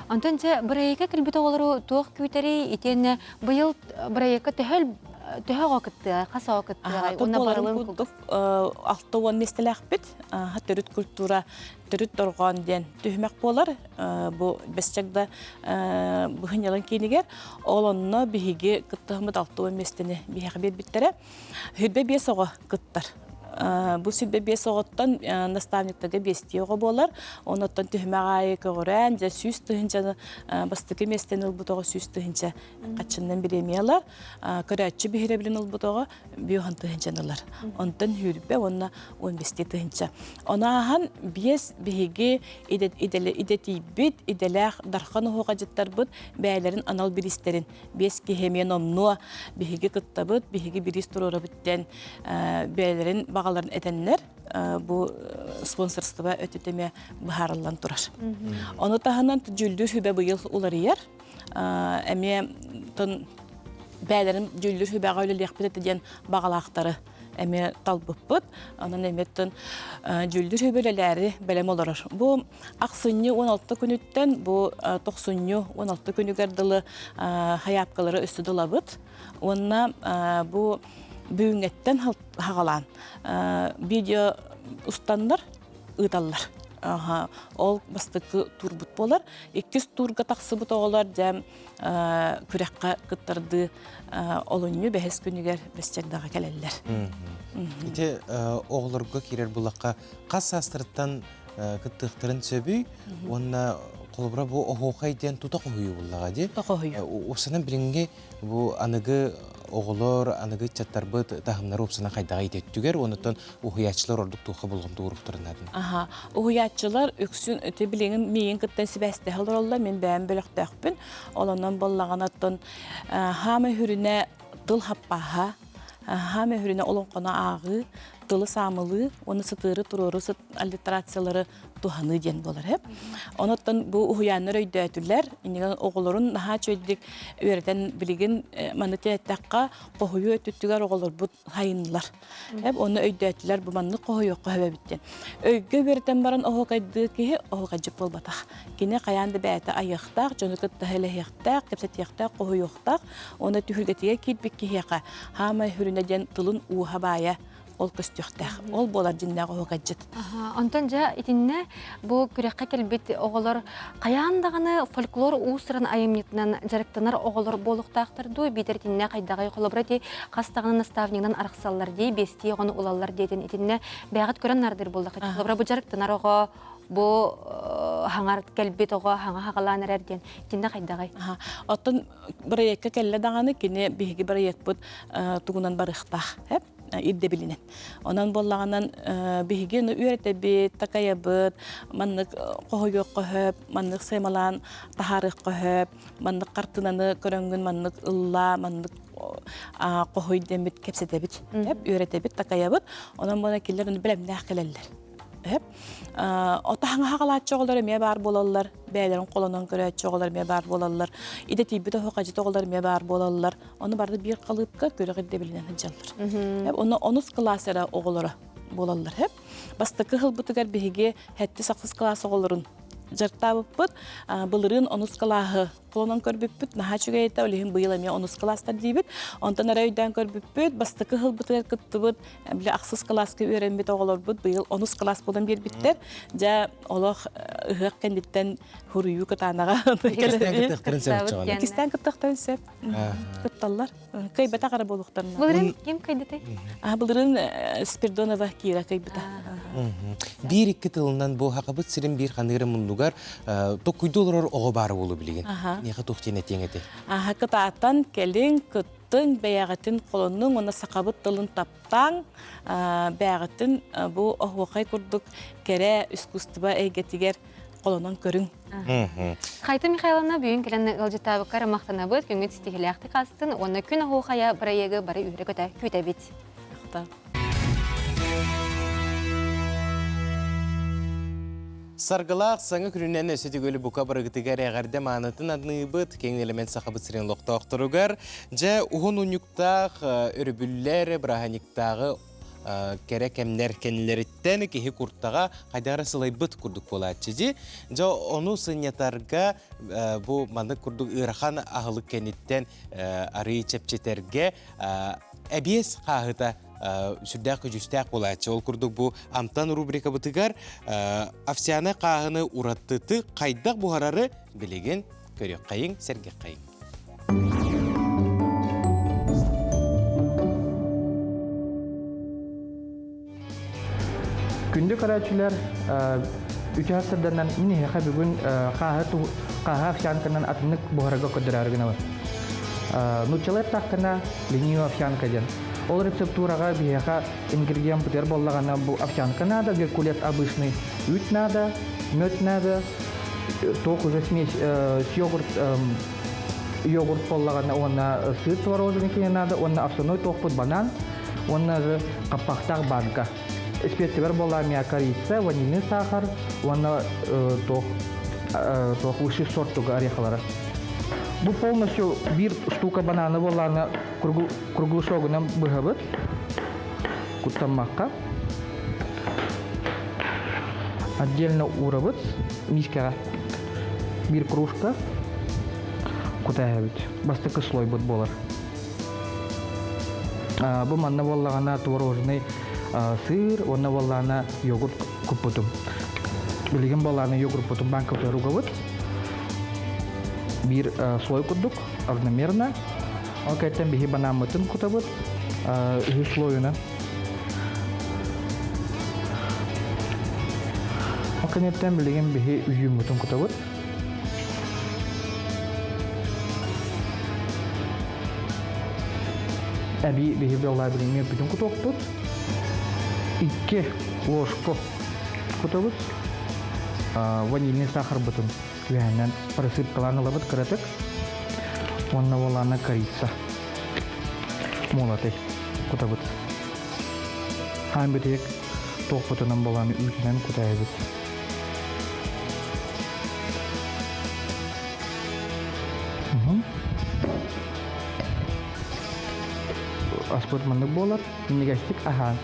Антон же бырайка килбит оголору туох күйтери итен быйыл бырайка төһө окытты, каса окытты. Уна барылын кулдук алтуан местеләхбит, төрүт культура, төрүт торган ден түһмәк болар. Бу бесчекдә быһынялын кинигер, олонно биһиге кыттыгымыт алтуан местене биһәгә бер биттере. Хүдбе бесого кыттар. Бу сүббе бес оғыттан наставниктага бестиоға болар. Онаттан түхмәғайы көғырән, жа сүз тұхынчаны бастықы местен ұлбытоға сүз тұхынча қатшыннан біремеялар. Көрәтші бігіре білін ұлбытоға бүйоған тұхынчанылар. Онтан хүрбе, онна 15 тұхынча. Она ахан бес бігі идетейбіт, иделәқ дархан ұғыға жыттар бұд, бәйлерін анал бірістерін. Бес кехемен омнуа бігі кыттабыд, бігі біріс тұрора біттен бәйлерін бағаларын әтенлер бұл спонсорстыва өтетеме бұхарылан тұрар. Оны тағынан жүлдір хүбе бұйыл олар ер. Әме бәлерін жүлдір хүбеға өлі леқпет етеден бағалақтары әме талбыппыт. Онын әметтін жүлдір хүбелелері бәлем оларыр. Бұл ақсынны 16 күніттен, бұл 90-ны 16 күнігерділі хаяпқалары өсті дылабыт. Онына бұл бүгінгеттен хағалан. Видео ұстандар, ұйталар. Ол бастықы турбут болар. 2 турға тақсы бұт оғылар дәм күрекқа күттарды олынны бәхес күнігер бәстегдағы кәлелер. Ите оғыларға керер бұлаққа қас астырыттан күттіқтірін сөбі, онына қолыбыра бұл оғуқайден тұта қойы бұлаға де. Осынан білінге бұл анығы оғылар, анығы чаттар бұд тағымнары опсына қайдаға ететтігер, онытын ұғыятшылар ордық тұқы болғымды ұрықтырынадың. Ұғыятшылар өксін өте біліңін мейін күттен сібәсті қалдар олар, мен бәйін бөліқті әқпін. Оланан боллаған аттын хамы хүріне дыл хаппаға, хамы хүріне олон қона ағы, дылы самылы, оны сытыры тұроры сыт аллитерациялары туханы ден болар. Онаттан бұл ұғыяныр өйді әтілер, инеген оғылырын наға чөйдік өйретен білген манытен әттәққа қоғыйы өттігер оғылыр бұд хайынлар. Оны өйді әтілер бұл манны қоғыйы қоғыйы біттен. Өйгі өйретен баран оғықайды кейі оғықайжып бол батақ. Кене қаянды бәйті айықтақ, жоны күтті әлі яқтақ, кепсет яқтақ, қоғыйы яқтақ. Оны түхілгетіге кейтбек кейеқа. Хама хүрінеден тылын уға бая ол көстіқтақ. Ол болар жиннағы оғықайжыт. Антон жа итинне бұл күрекқа келбет оғылар қаяндағаны фольклор уысырын айымнетінен жарықтанар оғылар болуқтақтырды. Бейдер итинне қайдағай қолыбыра дей қастағаны наставнигнан арықсалар дей, бесті оғаны олалар дейден итинне бәғіт көрін нардыр болдық. Қолыбыра бұл жарықтанар оғы бұл хаңар кәлбет оғы хаңа хағаланыр әрден. Итинне қайдағай. Оттын бір екке кәлі дағаны кене бейгі бір ек бұд тұғынан барықтақ. Ирде билинен. Онан боллағанан бейген үйретебет, такаябыт, маннык қоғойық қөхөп, маннык саймалан тахарық қөхөп, маннык қартынаны көрөнгін, маннык ылла, маннык қоғой дембет кепсетебет, үйретебет, такаябыт. Онан болна келер оны білемді ақылелер. Ота хаңа хағалат жоғылар ме бар болалар, бәйлерін қолынан көрәт жоғылар ме бар болалар, идеті бүті хоқажет оғылар ме бар болалар, оны барды бір қалыпқа көріғірде білінен жалыр. Оны 10 классера оғылары болалар. Басты қығыл бұтығар бейге әтті сақсыз класс оғыларын жартабып бұд, бұлырын 10 класы қолынан көрбіппіт, наға чүге еті олығын бұйыламе 10 кластар дейбіт, онтан әрайдан көрбіппіт, басты қығыл бұтығар күтті бұд, білі ақсыз классы өренбет оғылар бұд, бұйыл 10 класс бұдан бер біттер, жа олық ұғық кәндеттен хұрыю күтанаға. Екістен күттіқтірін сөп. Күтталар. Көйбета қара болуқтарына. Бұлырын кем көйдеті? Бұлырын Спирдонова Кира көйбета. Bir-iki tılından bu haqabıt sirin bir xanıgırı mundugar toquydu olurur oğı barı olu bilgin. Neğe toqtien etien eti? Kıtaatan kelin kıttın bəyağıtın kolunun ona saqabıt tılın taptan bəyağıtın bu oğuqay kurduk kere üsküstüba eygetiger kolunun körün. Қайты Михайловна бүйін келен ғылжытабы қары мақтана бұд, көңіт істегілі ақты қастын, оны күн оғуқая бір егі бары үйрі көті көйті бет. Саргылақ саңы күрінен өсетігөлі бұқа бұрығытығар әғарда маңытын адны бұд, кең элемент сақыбыт сірен лоқта оқтыруғар, жа ұғын ұнюқтақ өрібіллер бірағаниқтағы кәрі кәмнер кәнілеріттен кехи күрттаға қайдағара сылай бұд күрдік болатчыды. Жа оны сынятарға бұл маңдық күрдік ұрақан ағылық кәнеттен ары чәпчетерге әбес қағыта сүрдәқі жүстәқ болатшы. Ол күрдік бұл амтан рубрика бұтығар овсяны қағыны ұраттыты қайдақ бұғарары білеген көрек қайың, сәргек қайың. Күнді қарачылар үчі ғасырданнан мені еқа бүгін қаға овсянканан атынық бұғарага көдірарғына бар. Нучалар таққына лению овсянка ден. Ол рецептураға бияға ингредиент бұтер болағана бұл овсянка надо, геркулес обычный, ут надо, мед надо, тоқ уже смесь с йогурт болағана, онна сыр твороженекіне надо, онна овсяной тоқ под банан, онна же қаппақтақ банка. Специялар болағана корица, ванильный сахар, онна тоқ высший сорттығы орехалары. Бұл полностью бір штука бананы болағана круглышогынан бұғабыд, күттамаққа. Отдельно урабыд, мискаға бір кружка күтәйбід. Бастықы слой бұд болар. Бұл манна болағана творожный сыр, онна болағана йогурт күппутым. Білген болағана йогурт путым банка ұтаруғабыд. Bir слой кудук равномерно. Окайтан бихи банамытын кутабыт. Үхі слойына. Оканеттен білеген бихи үйімытын кутабыт. Әбі бихи беллай білеген бүтін кутоқтыт. 2 ложка кутабыт. Ванильный сахар бұтын. Вәнен просыпкаланы лабыт кыратык. Онна волана корица. Молотый кутабыт. Хан бітек тоқ бұтынан боланы үйтінен кутайбыт. Аспыт мандық болар. Негастик ахан.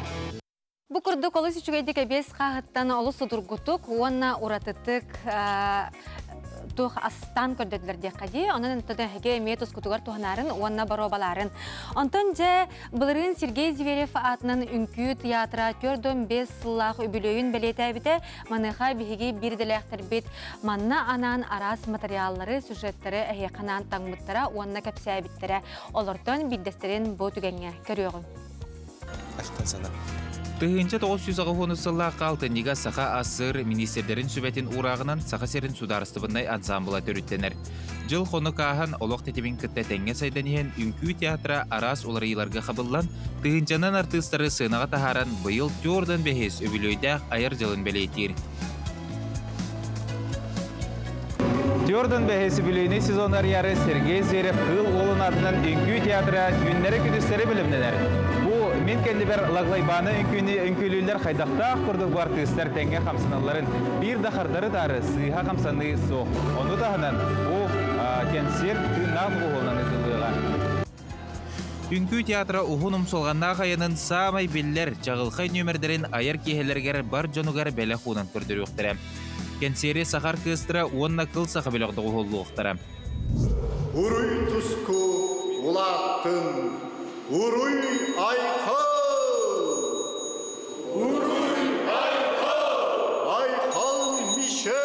Бу курдук олыс үчүгейдик эбес қағыттан олыс удургутук, онна уратытык тух астан көрдөдүлөр қади, онын тада хеге метус кутугар туханарын, онна баробаларын. Онтон же Былырын Сергей Зверев атынан үнкүү театра төрдөн 5 сыллах үбүлөйүн белетәбите маныха бихиги бирделектер бит манна анан арас материаллары, сюжеттері әйеканан таңмыттара, онна кәпсәбиттере. Олортон биддестерин бу түгенге көрөгүн. Ақтан сана. Тыгынча 900 сылла қалтыниға сақа асыр министердерін сүбәтін урағынан сақа серін сударыстыбындай ансамбыла төріттенер. Жыл қоны қағын олық тетемін күтті тәңге сайданеген үнкүү театра арас оларыйларға қабыллан, тыгынчанан артыстары сынаға тахаран бұйыл төрден бәхес өбілөйдәқ айыр жылын бәлейтер. Төрден бәхесі бүлейіне сезонар яры Сергей Зверев қыл олын атынан үнкүү театра күннері күдістері білімнелер. Мен кәлібер лағлайбаны үнкүлілер қайдақта құрдық бар түйістер тәңге қамсыналарын бір дақардары дары сыйға қамсаны соқ. Оны дағынан ол кәнсер түннан ғолынан үтілдіға. Үнкүү театра ұғын ұмсолғанна қайының самай беллер жағылқай нөмірдерін айыр кейелергер бар жонуғар бәлі қуынан көрдірі өқтірі. Кәнсері сақар кыстыра онна қыл сақы бәліғді ғолы өқтірі. Уруй тұску ұлаттың Уруй айқал! Уруй айқал! Айқал Мишел!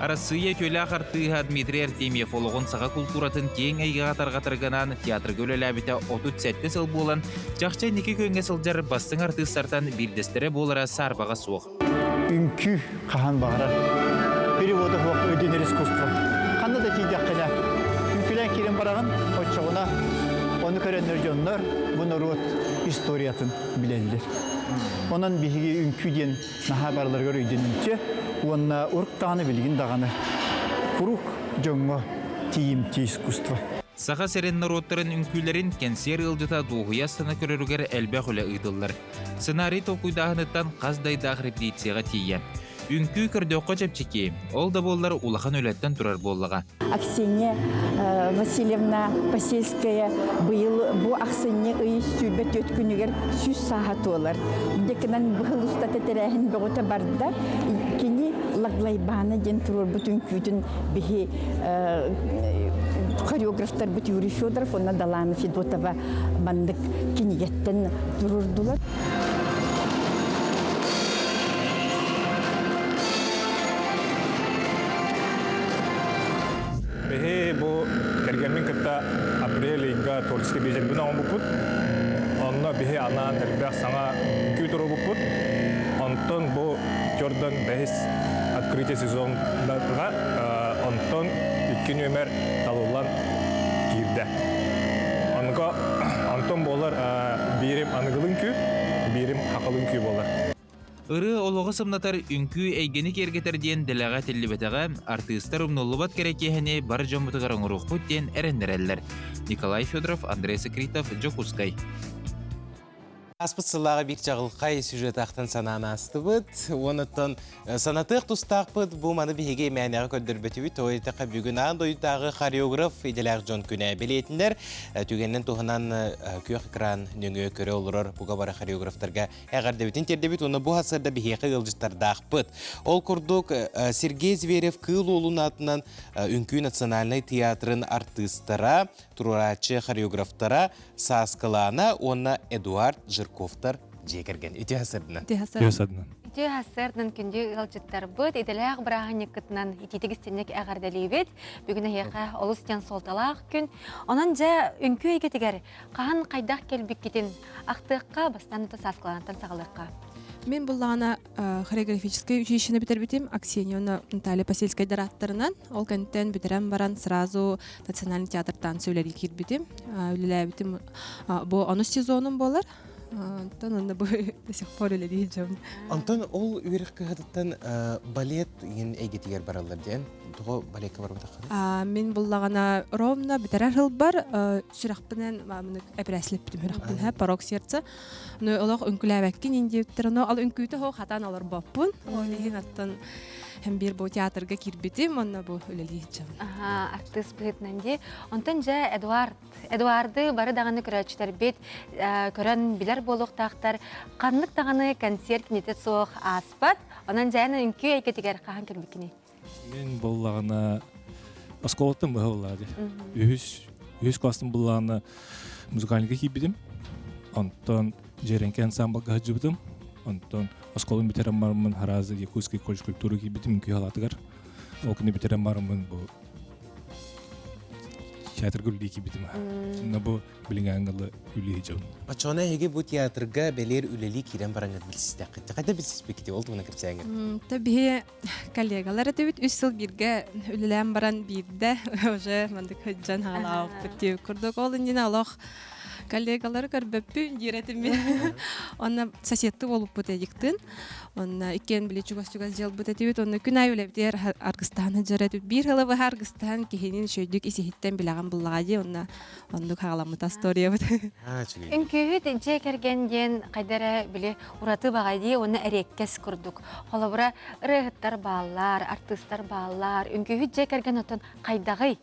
Арасыя көлі ағартыға Дмитрий Артемьев олығын саға культуратын кең айға қатарғатырғанан театр көлі ләбіті 37 сыл болан, жақчай неке көнге сылжар бастың артыстартан бірдестері болара сарбаға суық. Үнкі қаған бағарар. Переводы хоқ өденер искусство. Қанды да кейдек қыля. Күлән керен барағын, отчағына, оны көренер жонлар, бұны рот историятын білелдер. Онан бігіге үнкүйден наға барларғар өйден үнче, онына ұрықтағаны білген дағаны. Құруқ жоңға тиімті искусство. Саха серен народтарын үнкүлерин кенсер ылжыта дуғуя сына көрөрүгер әлбәқ үлі ыйдыллар. Сценарий толкуйдағыныттан қаздайдақ репетицияға тия. Үнкү көрдөққа жапчеки, ол да боллар улахан өлеттен тұрар боллаға. Аксения Васильевна Посельская бұл ақсыне ұйы сүрбет өткінігер сүз сағат олар. Декінен бұғыл ұстаты тәрәхін бұғыта барды. Кені лаглайбаны ден тұрор бұтын күйтін бігі хореографтар бұт Юрий Федоров, онна Далана Федотова бандық кенегеттен тұрордылар. Бу кергенмен кытта апрель инга творческий бежен бүн оңы бұппыт. Онна бихе анан әрбәқ саңа күй тұру бұппыт. Онтон бу Jordan бәхіс открытие сезонларға онтон 2 нөмер талулан кирді. Онтон болар берім анығылын күй, берім хақылын күй болар. Ыры олығы сымнатар үнкү әйгені кергетер дейін діліға тілібетіға артыстар умнулыбат керекехіне бар жомытығар оңыруқпыт дейін әрендерелер. Николай Федоров, Андрей Сокритов, Джокускай. Аспыт сыллаға бик жағылқай сюжет ақтан сананы асты бұд. Онытын санатық тұстақ бұд, бұл маны бігеге мәнеға көддір бөтібі тойытақа бүгін ағын дойытағы хореограф еделәқ жон күні білетіндер. Түгеннен туғынан күйек экран нөңі көрі олырыр бұға бары хореографтарға әғар дәбетін тердебет, оны бұл асырда бігеге ғылжыттардақ бұд. Ол күрдік Сергей Зверев кыл олын атынан Үнкү национальный театрын артыстара, турачы хореографтара саскалана, оны Эдуард Жирковтар жекерген. Үті асырдынан? Үті асырдынан күнде ғалжыттар бұд. Иделәғ бірағын екітінен итетігістенек әғардалейбет. Бүгін әйеқа олыстен солталақ күн. Онан жа үнкі егетігер қаған қайдақ келбік кетін ақтыққа бастан саскаланаттан сағылыққа. Мен бұллағына хореографическое училищені бітербетім. Аксенияны Наталья Посельская дараттарынан. Ол кәнттен бітерем баран сразу национальный театрдан сөйлері кербетім. Үліләбетім. Бұл 10 сезоным болар. Антон анда бу до сих пор эле дейжем. Антон ол үйрек кыгадыттан балет ген эйгетигер баралар ден. Того балетка бар бутакка. Мен буллагана ровно битерер хыл бар. Шыракпынан мамны эпреслеп битим хыракпын ха порок сердце. Но олох үнкүләбәккин индиптирно ал үнкүтө хо хатан алар баппын. Олеген аттан hem bir bu teatrga kirbitim, onna bu öleliyeceğim. Aha, artist bıhtnandi. Ondan ja Eduard'ı barı dağını körəçtər bit, körən biler boluq taqtar, qanlıq dağını konsert nitet soğuk aspat, ondan jayana ünkü eyketiger qahan kirbikini. Men bollağına Askolot'tan bu oladı. Ühüs klasın bollağına müzikalnika kibidim. Ondan Jerenke ensemble hacıbıdım. Ondan Askolun bitiren varımın Harazı Yakutski Kolej Kulturu kibidim ünkü halatıgar. Okunu bitiren varımın bu teatr gülü kibidim. Şimdi bu bilingangılı üleyeceğim. Açona hege bu teatrga beler üleli kiren barangat bilsizde. Qayda bilsiz bekti oldu buna kirpsəngir? Tabii kollegalar da 3 yıl birge ülelen baran birde oje mandık hıccan hala bitti kurduk olun yine Allah kollegaları görböpü diretimi. Ona соседты olup bu dediktin. Ona iken bile çugas jel bu dedibit ona günay öyle der Argıstan'a jarat bir hılı ve Argıstan kihinin şöydük isihitten bilagan bulladı ona onduk halamıta story bu. Ünkühüt jekergenden qaydara bile uratı bagaydı ona erekkes kurduk. Holabura rıhıttar bağlar, artistlar bağlar. Ünkühüt jekergen oton qaydağı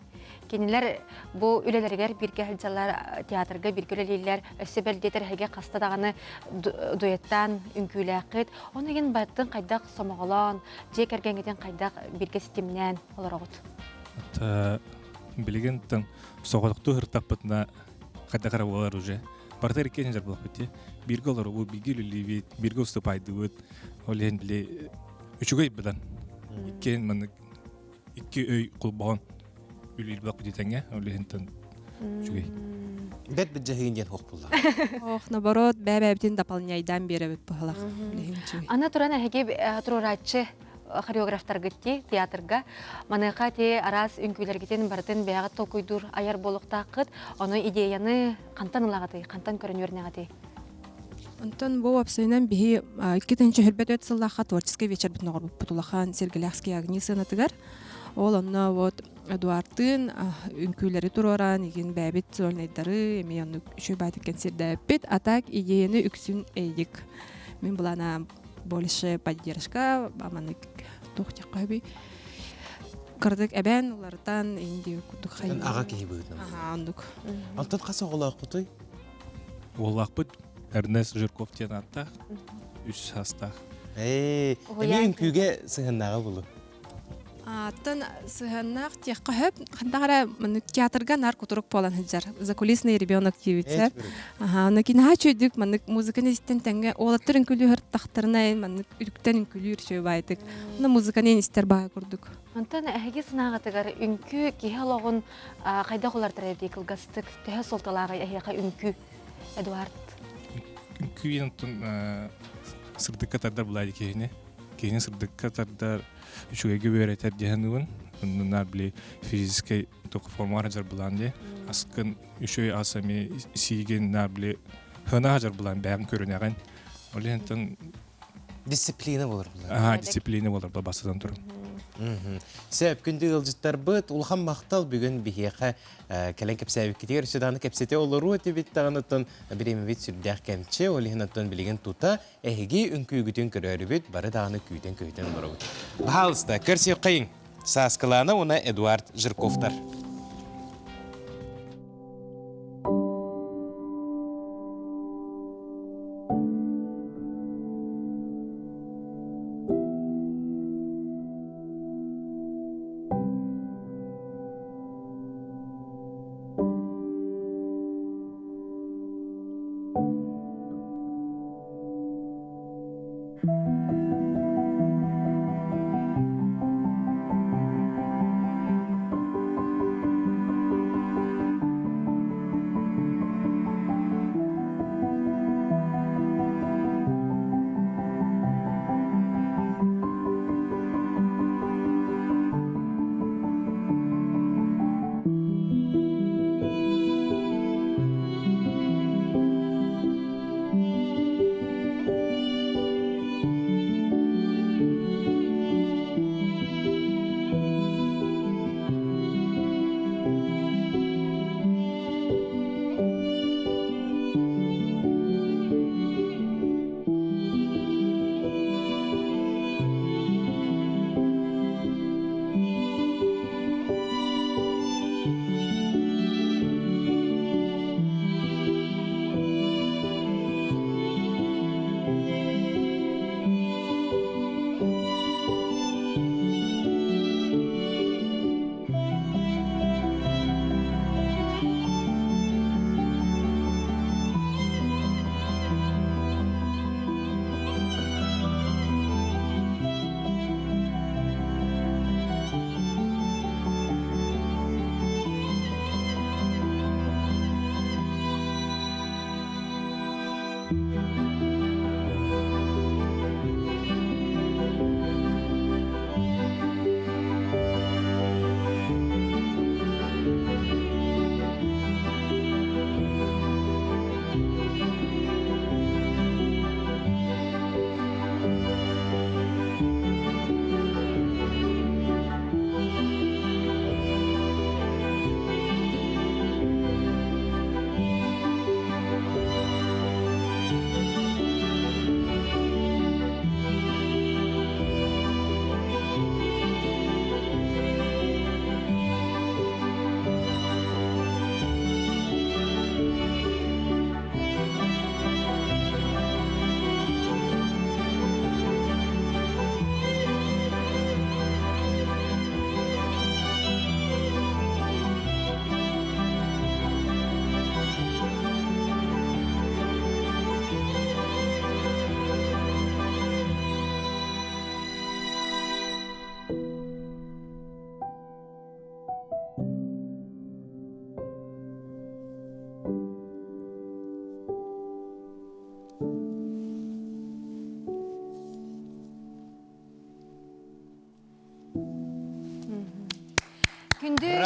Keniler bu ülelerger birge hıcalar teatrga birge üleliler ösebel deter hege kastadağını duettan ünkülaqıt. Onu gen battın qaydaq somağılan, jekergengeden qaydaq birge sistemnen olar oğut. Bilegen tan soğuqtu hırtaq batna qaydaqara olar uje. Bartar iken jar bulaq bitti. Birge olar bu birge üleli birge ustupaydı ut. Olen bile üçügey bilan. Iken man iki öy qulbağın Ülül bak bitenge, öyle hinten çünkü. Bet bidcehin diyen hoş bullar. Nabarot, bebebtin doполняйдан beri bu halak. Ana turana hege tururatçı koreograflar gitti teatrga. Manıqa te aras ünküler giten barıtın beyağı tokuydur ayar boluq taqıt. Onu ideyanı qantan ılağıdı, qantan көрінөрнеғады. Антон bu вапсайнан bihi 2-нче hürbet ötsıllaqa tворческий вечер bitnoğur butulaxan Sergelakskiy Agniya sanatıgar. Ол онна вот Эдуардтын үнкүлери туроран иген бәбит зольнайдары эми аны үшө байтыкен сирдәппет атак идеяны үксүн эйдик. Мен булана больше поддержка аманык тохтякаби. Кырдык әбән улардан инди кудук хайын. Ага кеһи быытна. Ага, андык. Алтын каса голак кутой. Оллақпыт Эрнест Жирков тен атта 3 хаста. Эми үнкүгө сыгыннага булу. Атын сыгыннак текка хөп кандагара мын театрга нар кутурук болан хыжар. Закулисный ребенок дивитсе. Ага, накин хачудик мын музыканы истен тенге олаттырын күлүр тахтарына мын үктен күлүр шөй байтык. Мына музыканы истер бай курдук. Антан әһәге сынагатыгар үнкү киһалогын кайда кулар тарайдык кылгастык. Төһө солталага әһәге үнкү Эдуард. Үнкү янтын сырдыкка тардар булайды кейіне. Кейіне сырдыкка тардар үшүгеге бөретер дегенугун. Нар биле физический ток форма жар буланды. Аскын үшөй асами сиген нар биле хана жар булан бәм көрүнөгөн. Олентен Дисциплина болар. Ага, дисциплина болар басадан турун. Сәп күнді ылжыттар бұд, улхан мақтал бүгін бігеға кәлін кәпсәбік кетер, сөданы кәпсәте олыру өте біттағыныттан біремі бет сүрдәқ кәмче, олығынаттан білеген тута, әйге үнкі үгітін көрәрі бет, бары дағыны күйден бұры бұд. Бағалыста, көрсе қайын, саскыланы ona Эдуард Жирковтар.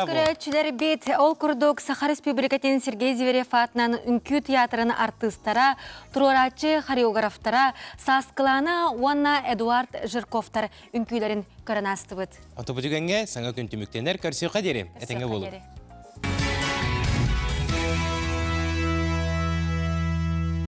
көрәтчілер бет ол күрдік Сахар Республикатын Сергей Зверев атынан үнкі театрын артыстара, туруратчы хореографтара, саскылана Уанна Эдуард Жирковтар үнкүлерін көрінасты бұд. Аты бұдығанға саңа күн түміктенер көрсе қадері. Әтіңе болу.